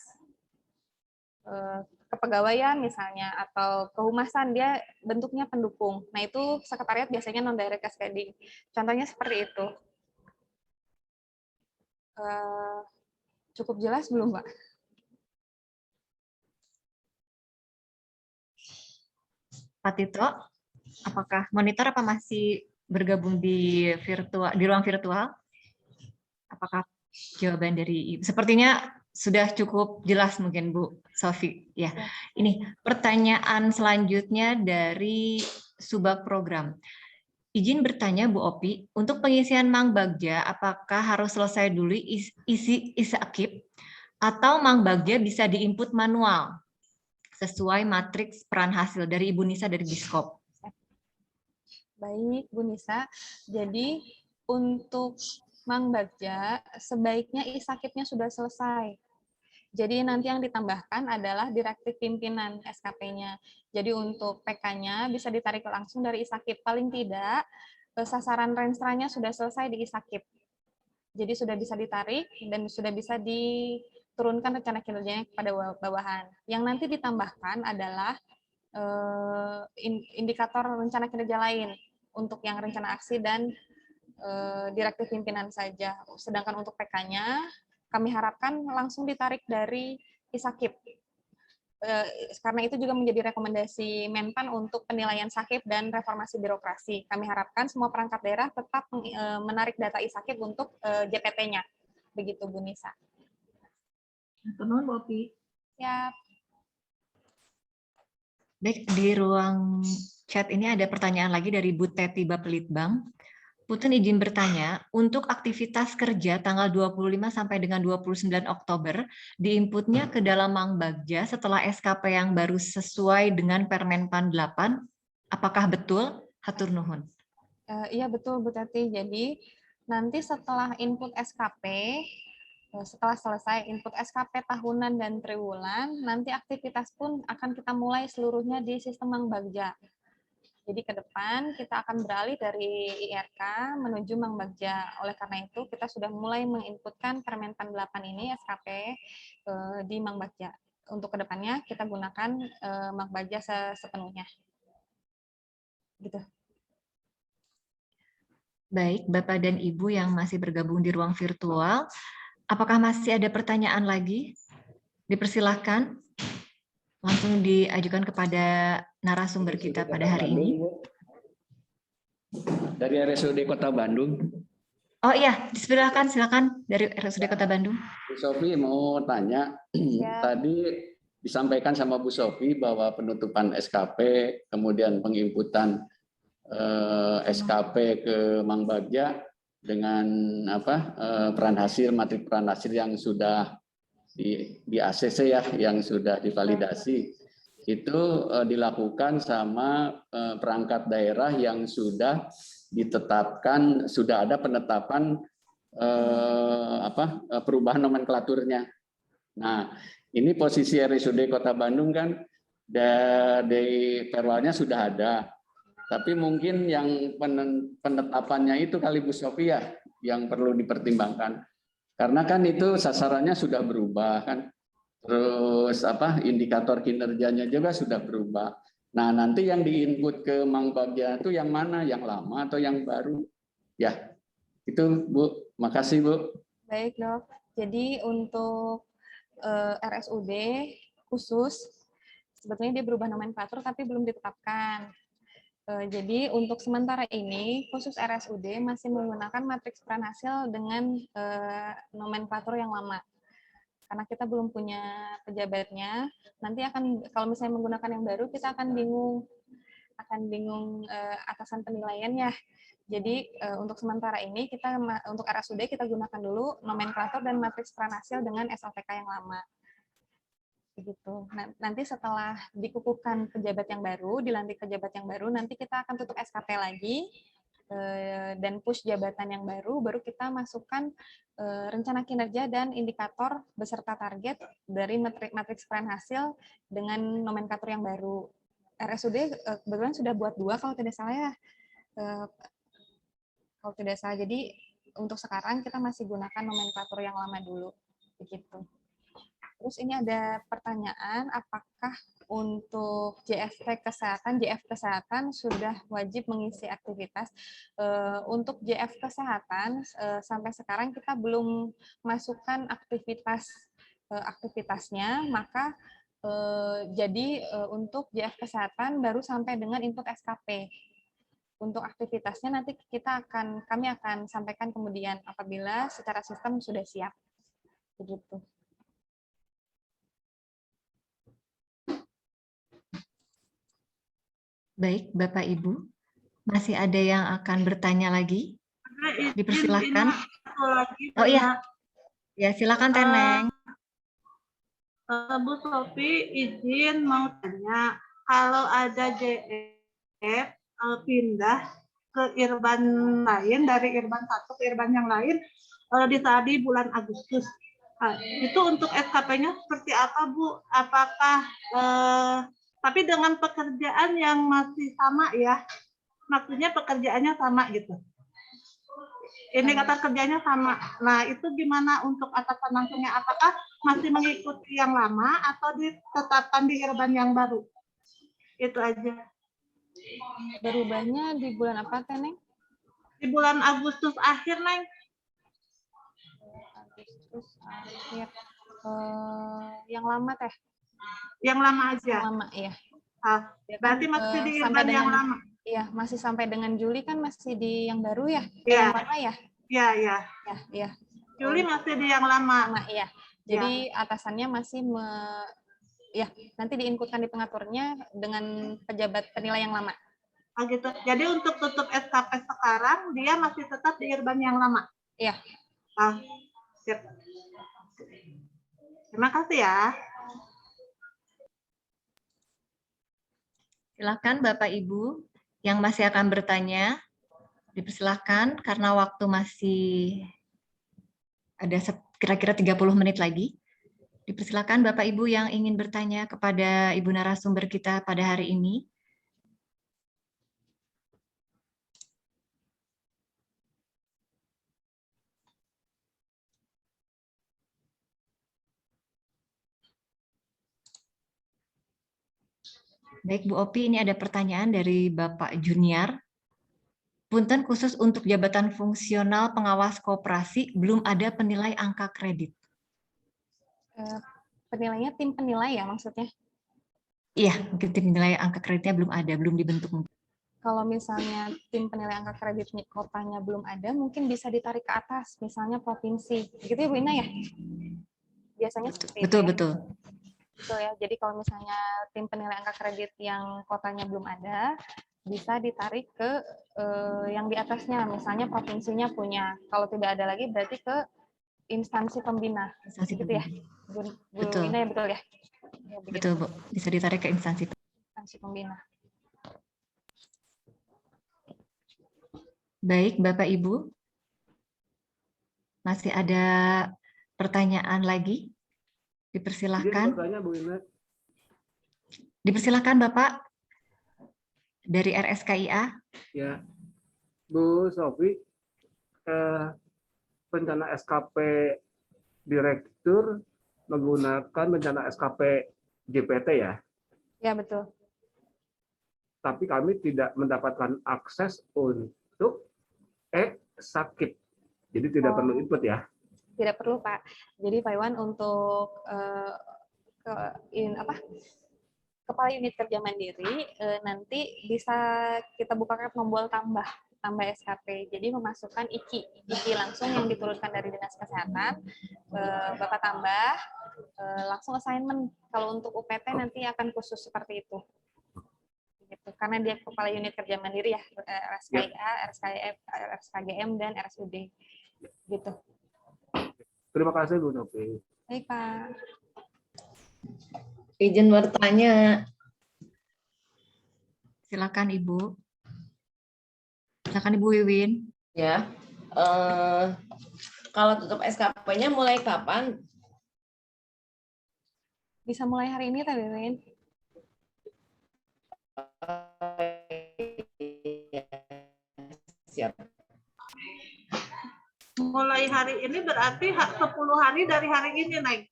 kepegawaian misalnya, atau kehumasan, dia bentuknya pendukung. Nah, itu sekretariat biasanya non-direct cascading. Contohnya seperti itu. Eh, cukup jelas belum, Pak? Pak Tito, apakah monitor apa masih bergabung di ruang virtual? Apakah jawaban dari Ibu? Sepertinya sudah cukup jelas mungkin Bu Sofi. Ya, ini pertanyaan selanjutnya dari Subak Program. Izin bertanya Bu Opi, untuk pengisian Mang Bagja, apakah harus selesai dulu isi akip atau Mang Bagja bisa diinput manual sesuai matriks peran hasil dari Ibu Nisa dari Biskop? Baik, Bu Nisa. Jadi untuk Mang Bagja, sebaiknya isakipnya sudah selesai. Jadi nanti yang ditambahkan adalah direktif pimpinan SKP-nya. Jadi untuk PK-nya bisa ditarik langsung dari isakip. Paling tidak, sasaran renstra-nya sudah selesai di isakip. Jadi sudah bisa ditarik dan sudah bisa diturunkan rencana kinerjanya kepada bawahan. Yang nanti ditambahkan adalah indikator rencana kinerja lain untuk yang rencana aksi dan direktif pimpinan saja. Sedangkan untuk PK-nya kami harapkan langsung ditarik dari isakip. Karena itu juga menjadi rekomendasi Menpan untuk penilaian sakip dan reformasi birokrasi. Kami harapkan semua perangkat daerah tetap menarik data isakip untuk JPT-nya. Begitu, Bu Nisa. Tenun, Bu Opi. Siap. Baik, di ruang chat ini ada pertanyaan lagi dari Bu Teti Bapelitbang. Putun izin bertanya, untuk aktivitas kerja tanggal 25 sampai dengan 29 Oktober, diinputnya ke dalam Mang Bagja setelah SKP yang baru sesuai dengan Permenpan 8, apakah betul? Hatur nuhun. Iya betul Bu Teti. Jadi nanti setelah input SKP, setelah selesai input SKP tahunan dan triwulan, nanti aktivitas pun akan kita mulai seluruhnya di sistem Mang Bagja. Jadi ke depan kita akan beralih dari IRK menuju Mang Bagja. Oleh karena itu kita sudah mulai menginputkan Permenpan 8 ini SKP di Mang Bagja. Untuk ke depannya kita gunakan Mang Bagja sepenuhnya. Gitu. Baik, Bapak dan Ibu yang masih bergabung di ruang virtual, apakah masih ada pertanyaan lagi? Dipersilahkan langsung diajukan kepada narasumber kita pada hari ini. Dari RSUD Kota Bandung. Oh iya, silakan dari RSUD Kota Bandung. Bu Sofi mau tanya, tadi disampaikan sama Bu Sofi bahwa penutupan SKP, kemudian penginputan SKP ke Mang Bagja dengan peran hasil, matrik peran hasil yang sudah di ACC ya, yang sudah divalidasi, itu dilakukan sama perangkat daerah yang sudah ditetapkan, sudah ada penetapan perubahan nomenklaturnya. Nah, ini posisi RSUD Kota Bandung kan dari perwalnya sudah ada, tapi mungkin yang penetapannya itu kali Bu Sofi ya yang perlu dipertimbangkan. Karena kan itu sasarannya sudah berubah kan, terus indikator kinerjanya juga sudah berubah. Nah nanti yang diinput ke Mang Bagja itu yang mana, yang lama atau yang baru? Ya itu Bu, makasih Bu. Baik Dok, jadi untuk RSUD khusus sebetulnya dia berubah nomenklatur tapi belum ditetapkan. Jadi untuk sementara ini khusus RSUD masih menggunakan matriks peran hasil dengan nomenklatur yang lama. Karena kita belum punya pejabatnya, nanti akan kalau misalnya menggunakan yang baru kita akan bingung atasan penilaiannya. Jadi untuk sementara ini kita untuk RSUD kita gunakan dulu nomenklatur dan matriks peran hasil dengan SLTK yang lama. Begitu. Nanti setelah dikukuhkan pejabat yang baru, dilantik pejabat yang baru, nanti kita akan tutup SKP lagi dan push jabatan yang baru kita masukkan rencana kinerja dan indikator beserta target dari matriks peran hasil dengan nomenklatur yang baru. RSUD kebetulan sudah buat 2 kalau tidak salah ya. Kalau tidak salah. Jadi untuk sekarang kita masih gunakan nomenklatur yang lama dulu. Begitu. Terus ini ada pertanyaan, apakah untuk JF kesehatan sudah wajib mengisi aktivitas. Untuk JF kesehatan sampai sekarang kita belum masukkan aktivitasnya, maka jadi untuk JF kesehatan baru sampai dengan input SKP. Untuk aktivitasnya nanti kami akan sampaikan kemudian apabila secara sistem sudah siap. Begitu. Baik, Bapak Ibu, masih ada yang akan bertanya lagi? Dipersilahkan. Oh iya, ya silakan Teneng. Bu Sofi izin mau tanya, kalau ada JF pindah ke Irban lain, dari Irban 1 ke Irban yang lain di bulan Agustus, itu untuk SKP-nya seperti apa, Bu? Apakah tapi dengan pekerjaan yang masih sama ya, maksudnya pekerjaannya sama gitu. Ini kata kerjanya sama. Nah, itu gimana untuk atasan langsungnya? Apakah masih mengikuti yang lama atau ditetapkan di Irban yang baru? Itu aja. Berubahnya di bulan apa, Teneng? Di bulan Agustus akhir, Neng. Agustus akhir. Yang lama, Teh? Yang lama aja. Yang lama, iya. Berarti masih di Irban yang lama. Iya, masih sampai dengan Juli kan masih di yang baru ya? Iya. Yang mana ya? Iya. Iya. Juli masih di yang lama. Iya. Jadi atasannya masih nanti diinputkan di pengaturnya dengan pejabat penilai yang lama. Oh gitu. Jadi untuk tutup SKP sekarang dia masih tetap di Irban yang lama. Iya. Siap. Terima kasih ya. Silakan Bapak Ibu yang masih akan bertanya, dipersilahkan karena waktu masih ada kira-kira 30 menit lagi. Dipersilakan Bapak Ibu yang ingin bertanya kepada Ibu narasumber kita pada hari ini. Baik Bu Opi, ini ada pertanyaan dari Bapak Junior. Punten, khusus untuk jabatan fungsional pengawas koperasi belum ada penilai angka kredit. Penilainya tim penilai ya maksudnya? Iya, mungkin tim penilai angka kreditnya belum ada, belum dibentuk. Kalau misalnya tim penilai angka kredit kotanya belum ada, mungkin bisa ditarik ke atas, misalnya provinsi. Gitu ya Bu Ina ya? Biasanya seperti itu. Betul. Betul ya. Jadi kalau misalnya tim penilai angka kredit yang kotanya belum ada, bisa ditarik ke yang di atasnya, misalnya provinsinya punya. Kalau tidak ada lagi berarti ke instansi pembina. Instansi gitu pembina. ya. Bu Betul. Ina ya, betul ya? Betul, Bu. Bisa ditarik ke instansi pembina. Baik, Bapak Ibu. Masih ada pertanyaan lagi? Dipersilahkan. Dipersilahkan Bapak dari RSKIA. Ya, Bu Sofi, rencana SKP direktur menggunakan rencana SKP JPT ya? Ya, betul. Tapi kami tidak mendapatkan akses untuk sakit, jadi tidak perlu input ya? Tidak perlu Pak. Jadi Pak Iwan untuk Kepala Unit Kerja Mandiri nanti bisa kita bukakan tombol tambah SKP. Jadi memasukkan IKI langsung yang diturunkan dari Dinas Kesehatan, Bapak tambah, langsung assignment. Kalau untuk UPT nanti akan khusus seperti itu. Gitu. Karena dia Kepala Unit Kerja Mandiri ya, RSKIA, RSKGM, dan RSUD. Gitu. Terima kasih Bu Novi. Baik Pak. Izin bertanya. Silakan Ibu. Silakan Ibu Wiwin. Ya, kalau tutup SKP-nya mulai kapan? Bisa mulai hari ini, Teh Wiwin. Siap. Mulai hari ini berarti 10 hari dari hari ini naik.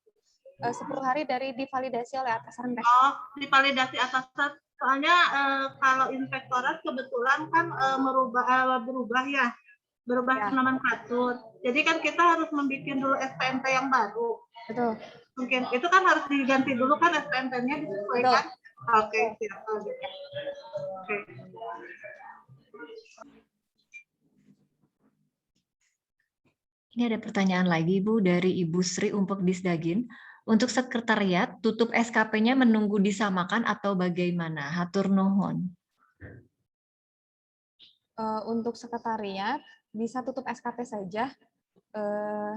10 hari dari divalidasi oleh atasan. Oh, divalidasi atasan. Soalnya kalau inspektorat kebetulan kan berubah ya. Berubah Ya. nomenklatur. Jadi kan kita harus membuat dulu SPMP yang baru. Betul. Mungkin itu kan harus diganti dulu kan SPMP-nya disesuaikan. Oke, siap. Oke. Ini ada pertanyaan lagi, Bu, dari Ibu Sri Umpek Disdagin. Untuk sekretariat, tutup SKP-nya menunggu disamakan atau bagaimana? Hatur nuhun. Untuk sekretariat, bisa tutup SKP saja.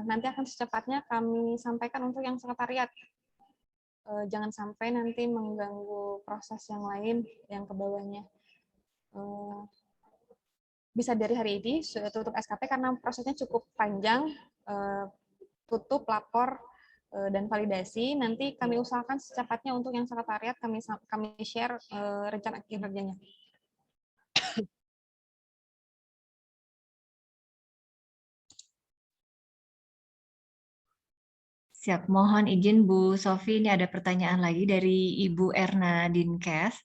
Nanti akan secepatnya kami sampaikan untuk yang sekretariat. Jangan sampai nanti mengganggu proses yang lain yang ke bawahnya. Bisa dari hari ini sudah tutup SKP karena prosesnya cukup panjang, tutup, lapor, dan validasi. Nanti kami usahakan secepatnya untuk yang sekretariat kami share rencana kinerjanya. Siap, mohon izin Bu Sofi, ini ada pertanyaan lagi dari Ibu Erna Dinkes.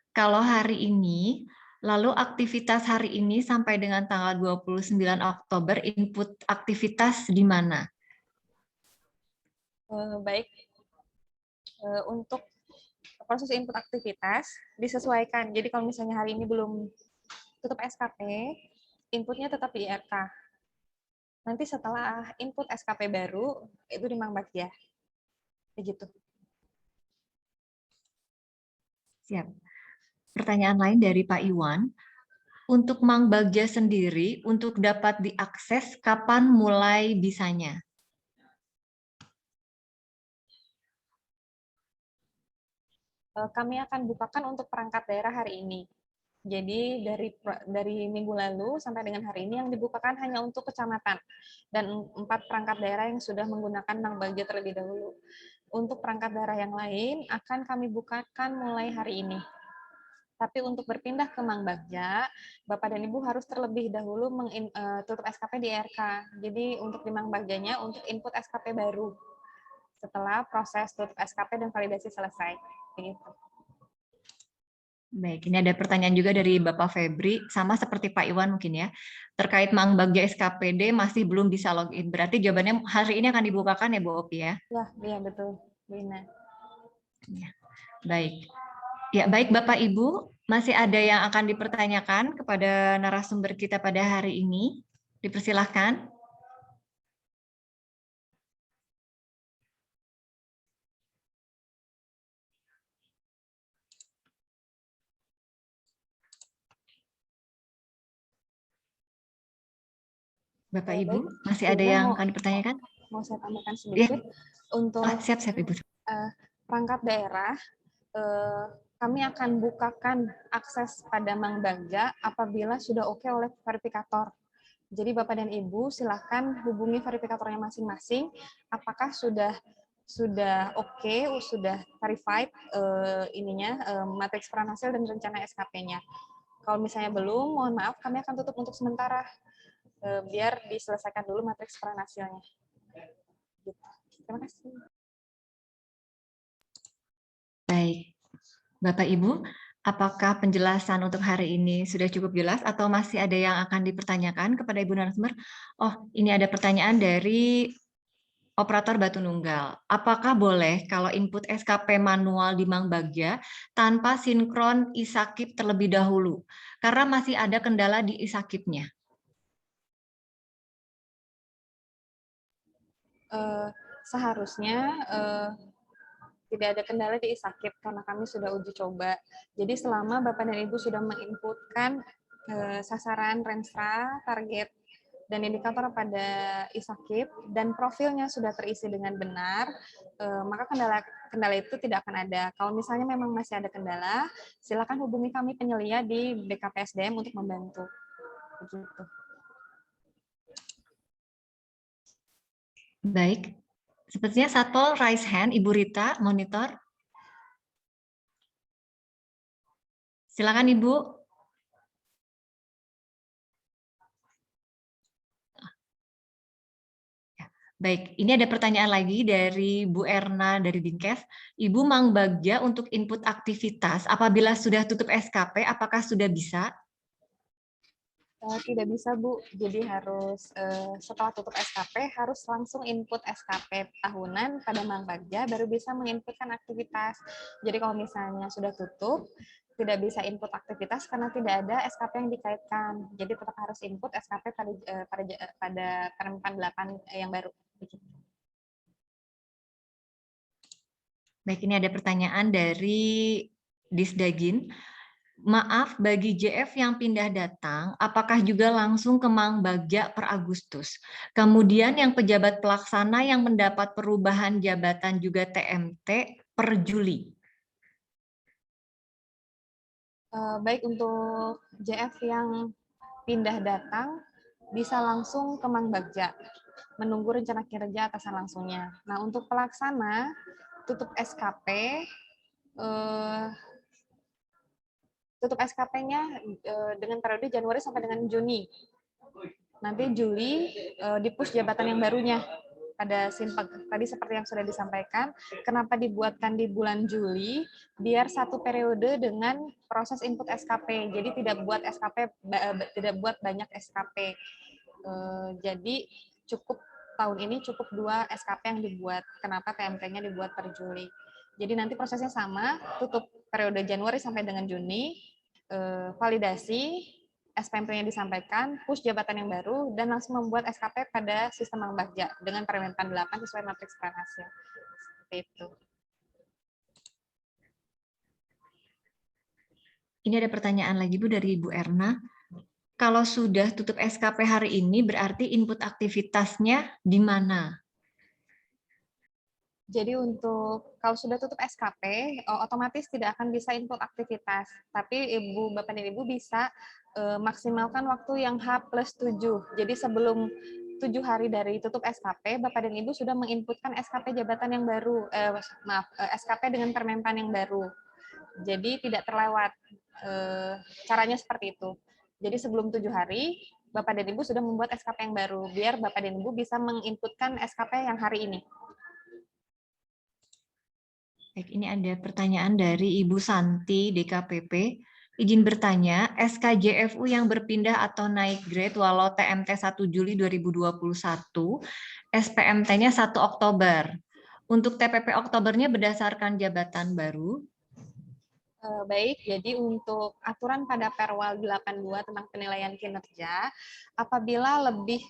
Kalau hari ini, lalu aktivitas hari ini sampai dengan tanggal 29 Oktober, input aktivitas di mana? Baik, untuk proses input aktivitas disesuaikan. Jadi kalau misalnya hari ini belum tutup SKP, inputnya tetap di IRK. Nanti setelah input SKP baru, itu di Mangbagja. Begitu. Siap. Pertanyaan lain dari Pak Iwan. Untuk Mangbagja sendiri, untuk dapat diakses, kapan mulai bisanya? Kami akan bukakan untuk perangkat daerah hari ini. Jadi dari minggu lalu sampai dengan hari ini yang dibukakan hanya untuk kecamatan dan 4 perangkat daerah yang sudah menggunakan Mangbagja terlebih dahulu. Untuk perangkat daerah yang lain akan kami bukakan mulai hari ini. Tapi untuk berpindah ke Mangbagja, Bapak dan Ibu harus terlebih dahulu tutup SKP di RK. Jadi untuk di Mangbagjanya untuk input SKP baru setelah proses tutup SKP dan validasi selesai. Begitu. Baik, ini ada pertanyaan juga dari Bapak Febri, sama seperti Pak Iwan mungkin ya, terkait Mangbagja SKPD masih belum bisa login. Berarti jawabannya hari ini akan dibukakan ya Bu Opi ya? Ya, betul, Bu Ina. Ya, baik. Ya, baik Bapak Ibu, masih ada yang akan dipertanyakan kepada narasumber kita pada hari ini? Dipersilahkan. Bapak Ibu, masih ada yang akan dipertanyakan? Mau saya tambahkan sedikit. Untuk siap Ibu. Perangkat daerah, kami akan bukakan akses pada Mangbagja apabila sudah oke oleh verifikator. Jadi Bapak dan Ibu silakan hubungi verifikatornya masing-masing. Apakah sudah oke, sudah verified matriks peran hasil dan rencana SKP-nya. Kalau misalnya belum, mohon maaf, kami akan tutup untuk sementara. Biar diselesaikan dulu matriks peran hasilnya. Terima kasih. Baik, Bapak Ibu, apakah penjelasan untuk hari ini sudah cukup jelas atau masih ada yang akan dipertanyakan kepada Ibu narasumber? Oh, ini ada pertanyaan dari operator Batu Nunggal. Apakah boleh kalau input SKP manual di Mangbagja tanpa sinkron ISAKIP terlebih dahulu? Karena masih ada kendala di ISAKIP-nya. Seharusnya tidak ada kendala di ISAKIP karena kami sudah uji coba. Jadi selama Bapak dan Ibu sudah menginputkan sasaran, renstra, target, dan indikator pada ISAKIP dan profilnya sudah terisi dengan benar, maka kendala itu tidak akan ada. Kalau misalnya memang masih ada kendala, silakan hubungi kami penyelia di BKPSDM untuk membantu. Begitu. Baik, sepertinya Satpol raise hand, Ibu Rita, monitor. Silakan Ibu. Baik, ini ada pertanyaan lagi dari Bu Erna dari Dinkes. Ibu Mang Bagja untuk input aktivitas, apabila sudah tutup SKP, apakah sudah bisa? Tidak bisa, Bu. Jadi harus setelah tutup SKP harus langsung input SKP tahunan pada Mang Bagja baru bisa menginputkan aktivitas. Jadi kalau misalnya sudah tutup tidak bisa input aktivitas karena tidak ada SKP yang dikaitkan. Jadi tetap harus input SKP pada Permen 8 yang baru. Baik, ini ada pertanyaan dari Disdagin. Maaf, bagi JF yang pindah datang, apakah juga langsung ke Mang Bagja per Agustus? Kemudian yang pejabat pelaksana yang mendapat perubahan jabatan juga TMT per Juli. Baik, untuk JF yang pindah datang bisa langsung ke Mang Bagja, menunggu rencana kinerja atasan langsungnya. Nah, untuk pelaksana tutup SKP-nya dengan periode Januari sampai dengan Juni. Nanti Juli di-push jabatan yang barunya pada Sinpag. Tadi seperti yang sudah disampaikan, kenapa dibuatkan di bulan Juli? Biar satu periode dengan proses input SKP. Jadi tidak buat banyak SKP. Jadi cukup tahun ini cukup 2 SKP yang dibuat. Kenapa TMT-nya dibuat per Juli? Jadi nanti prosesnya sama, tutup periode Januari sampai dengan Juni, validasi, SPMP-nya disampaikan, push jabatan yang baru, dan langsung membuat SKP pada sistem Mang Bagja dengan Permen 8 sesuai matriks peran hasil. Seperti itu. Ini ada pertanyaan lagi, Bu, dari Ibu Erna. Kalau sudah tutup SKP hari ini, berarti input aktivitasnya di mana? Jadi untuk kalau sudah tutup SKP, otomatis tidak akan bisa input aktivitas. Tapi Bapak dan Ibu bisa maksimalkan waktu yang H+7. Jadi sebelum 7 hari dari tutup SKP, Bapak dan Ibu sudah menginputkan SKP jabatan yang baru, SKP dengan Permenpan yang baru. Jadi tidak terlewat. Caranya seperti itu. Jadi sebelum 7 hari, Bapak dan Ibu sudah membuat SKP yang baru, biar Bapak dan Ibu bisa menginputkan SKP yang hari ini. Baik, ini ada pertanyaan dari Ibu Santi, DKPP. Izin bertanya, SKJFU yang berpindah atau naik grade walau TMT 1 Juli 2021, SPMT-nya 1 Oktober. Untuk TPP Oktobernya berdasarkan jabatan baru? Baik, jadi untuk aturan pada Perwal 82 tentang penilaian kinerja, apabila lebih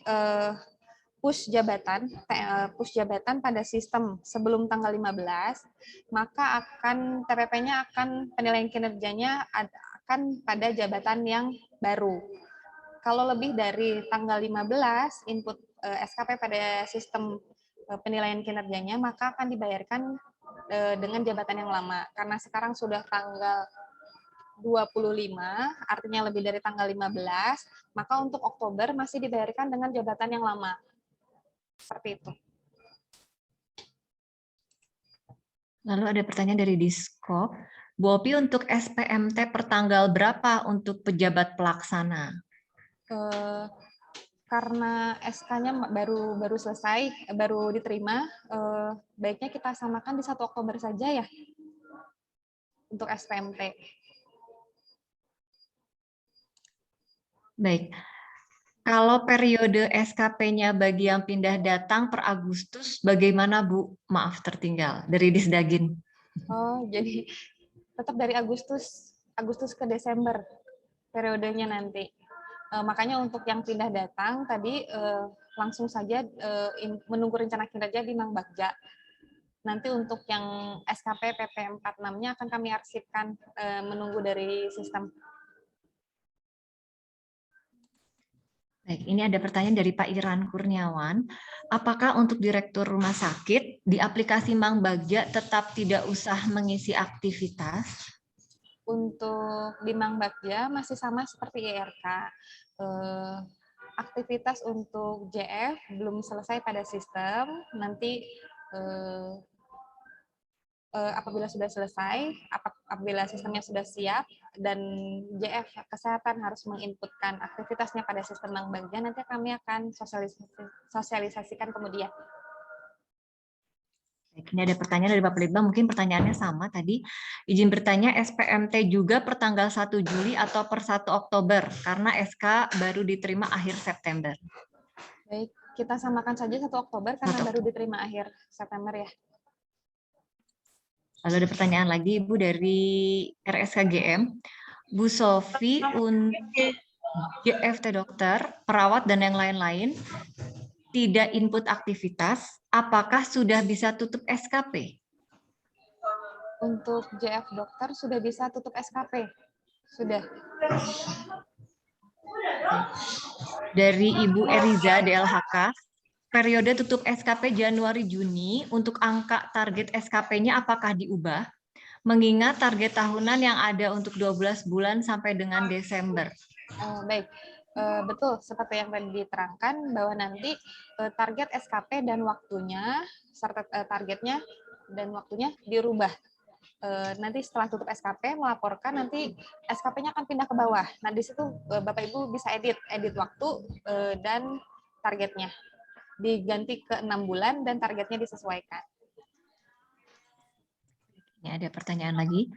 push jabatan pada sistem sebelum tanggal 15, maka akan TPP-nya akan penilaian kinerjanya akan pada jabatan yang baru. Kalau lebih dari tanggal 15 input SKP pada sistem penilaian kinerjanya, maka akan dibayarkan dengan jabatan yang lama. Karena sekarang sudah tanggal 25, artinya lebih dari tanggal 15, maka untuk Oktober masih dibayarkan dengan jabatan yang lama. Seperti itu. Lalu ada pertanyaan dari Diskop. Bu Opi, untuk SPMT per tanggal berapa untuk pejabat pelaksana? Karena SK-nya baru selesai, baru diterima, baiknya kita samakan di 1 Oktober saja ya untuk SPMT. Baik. Kalau periode SKP-nya bagi yang pindah datang per Agustus, bagaimana, Bu? Maaf tertinggal, dari Disdagin. Oh, jadi tetap dari Agustus ke Desember periodenya nanti. Makanya untuk yang pindah datang tadi langsung saja menunggu rencana kinerja di Mang Bagja. Nanti untuk yang SKP PP 46-nya akan kami arsipkan menunggu dari sistem. Baik, ini ada pertanyaan dari Pak Iran Kurniawan. Apakah untuk Direktur Rumah Sakit di aplikasi Mang Bagja tetap tidak usah mengisi aktivitas? Untuk di Mang Bagja masih sama seperti IRK. Aktivitas untuk JF belum selesai pada sistem. Nanti apabila sudah selesai, apabila sistemnya sudah siap, dan JF Kesehatan harus menginputkan aktivitasnya pada sistem Mang Bagja, nanti kami akan sosialisasikan kemudian. Baik, ini ada pertanyaan dari Bapak Litbang, mungkin pertanyaannya sama tadi. Izin bertanya, SPMT juga per tanggal 1 Juli atau per 1 Oktober, karena SK baru diterima akhir September. Baik, kita samakan saja 1 Oktober karena baru diterima akhir September ya. Lalu ada pertanyaan lagi, Ibu, dari RSKGM. Bu Sofi, untuk JFT dokter, perawat, dan yang lain-lain, tidak input aktivitas, apakah sudah bisa tutup SKP? Untuk JF dokter sudah bisa tutup SKP? Sudah. Dari Ibu Eriza, DLHK, periode tutup SKP Januari-Juni, untuk angka target SKP-nya apakah diubah? Mengingat target tahunan yang ada untuk 12 bulan sampai dengan Desember. Baik, betul seperti yang tadi diterangkan bahwa nanti target SKP dan waktunya serta targetnya dan waktunya dirubah. Nanti setelah tutup SKP melaporkan, nanti SKP-nya akan pindah ke bawah. Nah di situ Bapak Ibu bisa edit waktu dan targetnya diganti ke 6 bulan dan targetnya disesuaikan. Ini ada pertanyaan lagi.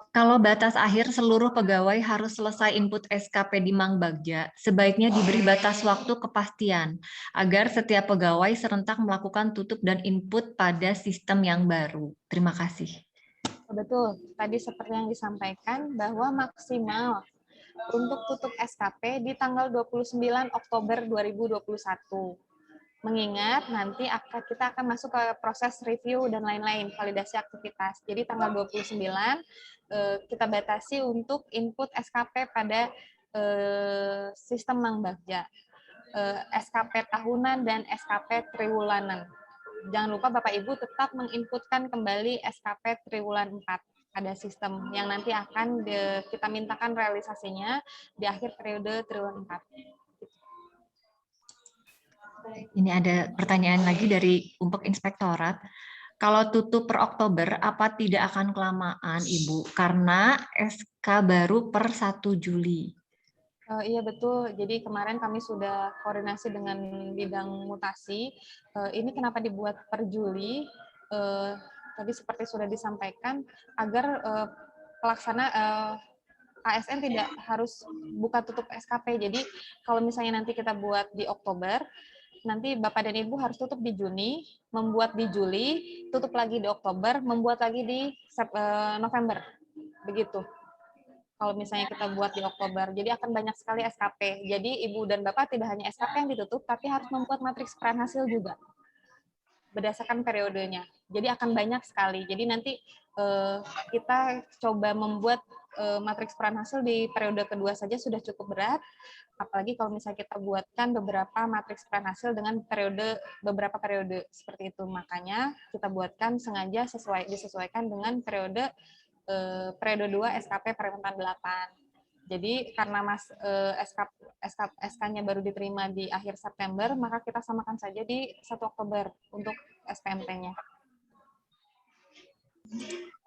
Kalau batas akhir seluruh pegawai harus selesai input SKP di Mang Bagja, sebaiknya diberi batas waktu kepastian agar setiap pegawai serentak melakukan tutup dan input pada sistem yang baru. Terima kasih. Betul, tadi seperti yang disampaikan bahwa maksimal untuk tutup SKP di tanggal 29 Oktober 2021. Mengingat nanti kita akan masuk ke proses review dan lain-lain, validasi aktivitas. Jadi tanggal 29 kita batasi untuk input SKP pada sistem Mang Bagja. SKP tahunan dan SKP triwulanan. Jangan lupa Bapak Ibu tetap menginputkan kembali SKP triwulan 4 pada sistem yang nanti akan kita mintakan realisasinya di akhir periode triwulan 4. Ini ada pertanyaan lagi dari Umpek Inspektorat. Kalau tutup per Oktober, apa tidak akan kelamaan, Ibu? Karena SK baru per 1 Juli. Iya betul, jadi kemarin kami sudah koordinasi dengan bidang mutasi. Ini kenapa dibuat per Juli? Tadi seperti sudah disampaikan, agar pelaksana ASN tidak harus buka tutup SKP. Jadi kalau misalnya nanti kita buat di Oktober, nanti Bapak dan Ibu harus tutup di Juni, membuat di Juli, tutup lagi di Oktober, membuat lagi di November. Begitu. Kalau misalnya kita buat di Oktober, jadi akan banyak sekali SKP. Jadi Ibu dan Bapak tidak hanya SKP yang ditutup, tapi harus membuat matriks peran hasil juga berdasarkan periodenya. Jadi akan banyak sekali. Jadi nanti kita coba membuat matriks peran hasil di periode kedua saja sudah cukup berat. Apalagi kalau misalnya kita buatkan beberapa matriks peran hasil dengan beberapa periode seperti itu. Makanya kita buatkan sengaja disesuaikan dengan periode 2 SKP Permentan 8. Jadi karena SK-nya baru diterima di akhir September, maka kita samakan saja di 1 Oktober untuk SPMT-nya.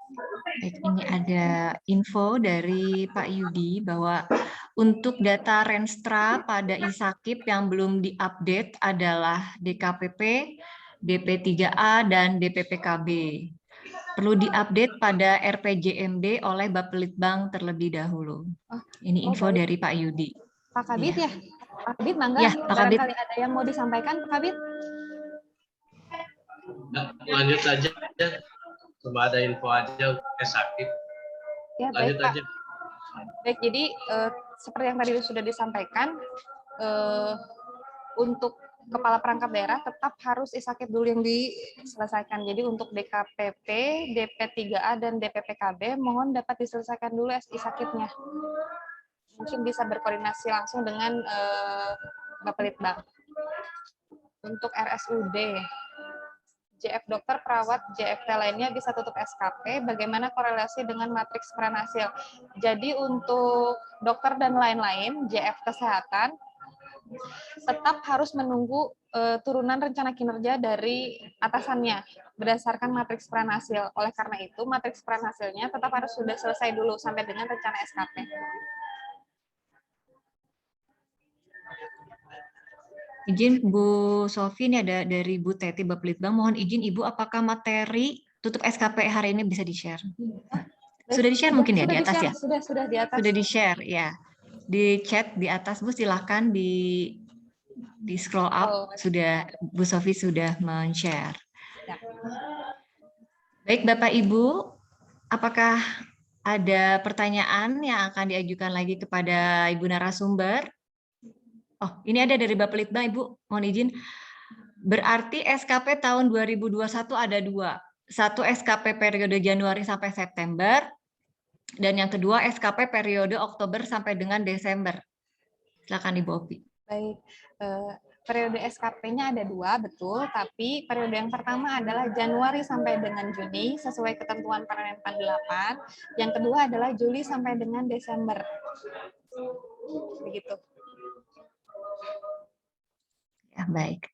Baik, ini ada info dari Pak Yudi bahwa untuk data Renstra pada ISAKIP yang belum diupdate adalah DKPP, DP3A, dan DPPKB. Perlu diupdate pada RPJMD oleh Bapelitbang terlebih dahulu. Ini info dari Pak Yudi. Pak Kabit ya? Pak Kabit, mangga. Ya, Pak Kabit. Barangkali ada yang mau disampaikan, Pak Kabit? Lanjut aja. Coba ada info aja sakit. Ya, lanjut baik, aja. Baik, jadi seperti yang tadi sudah disampaikan, untuk kepala perangkat daerah tetap harus ISAKIP dulu yang diselesaikan. Jadi untuk DKPP, DP3A, dan DPPKB mohon dapat diselesaikan dulu ISAKIP-nya. Mungkin bisa berkoordinasi langsung dengan Bapelitbang. Untuk RSUD, JF dokter, perawat, JFT lainnya bisa tutup SKP, bagaimana korelasi dengan matriks peran hasil. Jadi untuk dokter dan lain-lain, JF kesehatan, tetap harus menunggu turunan rencana kinerja dari atasannya berdasarkan matriks peran hasil. Oleh karena itu, matriks peran hasilnya tetap harus sudah selesai dulu sampai dengan rencana SKP. Izin Bu Sofi, ini ada dari Bu Teti Bapelitbang. Mohon izin Ibu, apakah materi tutup SKP hari ini bisa di-share? Sudah di-share mungkin ya di atas ya? Sudah di atas. Sudah di-share ya. Di chat di atas Bu, silahkan di scroll up. Sudah Bu Sofi sudah men-share. Ya. Baik Bapak Ibu, apakah ada pertanyaan yang akan diajukan lagi kepada Ibu narasumber? Oh, ini ada dari Bapelitbang, Ibu. Mohon izin. Berarti SKP tahun 2021 ada dua. Satu SKP periode Januari sampai September, dan yang kedua SKP periode Oktober sampai dengan Desember. Silakan Ibu Opi. Baik, periode SKP-nya ada dua, betul. Tapi periode yang pertama adalah Januari sampai dengan Juni, sesuai ketentuan Permenpan 8. Yang kedua adalah Juli sampai dengan Desember. Begitu. Ya, baik.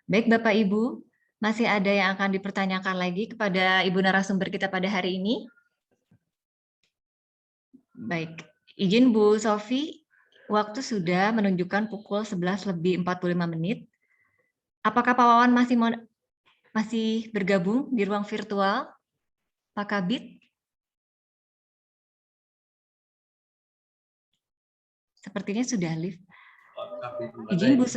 Baik Bapak Ibu, masih ada yang akan dipertanyakan lagi kepada Ibu narasumber kita pada hari ini? Baik, izin Bu Sofi, waktu sudah menunjukkan pukul 11:45. Apakah Pak Wawan masih bergabung di ruang virtual? Pak Kabid? Sepertinya sudah live. Izin Bu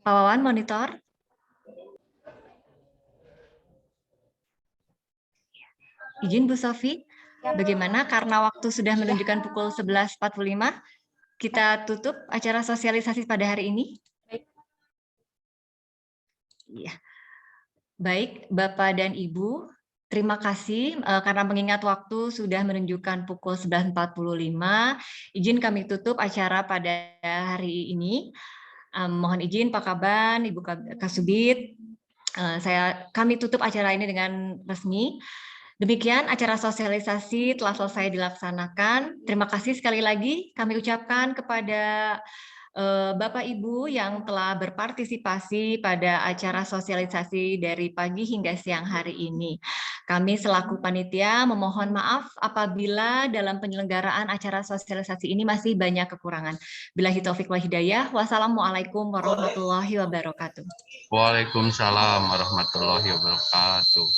Pak Wawan monitor. Izin Bu Sofi, bagaimana karena waktu sudah menunjukkan pukul 11:45, kita tutup acara sosialisasi pada hari ini? Iya. Baik, Bapak dan Ibu, terima kasih karena mengingat waktu sudah menunjukkan pukul 11:45. Izin kami tutup acara pada hari ini. Mohon izin Pak Kaban, Ibu Kasubit, kami tutup acara ini dengan resmi. Demikian acara sosialisasi telah selesai dilaksanakan. Terima kasih sekali lagi kami ucapkan kepada Bapak Ibu yang telah berpartisipasi pada acara sosialisasi dari pagi hingga siang hari ini. Kami selaku panitia memohon maaf apabila dalam penyelenggaraan acara sosialisasi ini masih banyak kekurangan. Billahi taufik wal hidayah. Wassalamualaikum warahmatullahi wabarakatuh. Waalaikumsalam warahmatullahi wabarakatuh.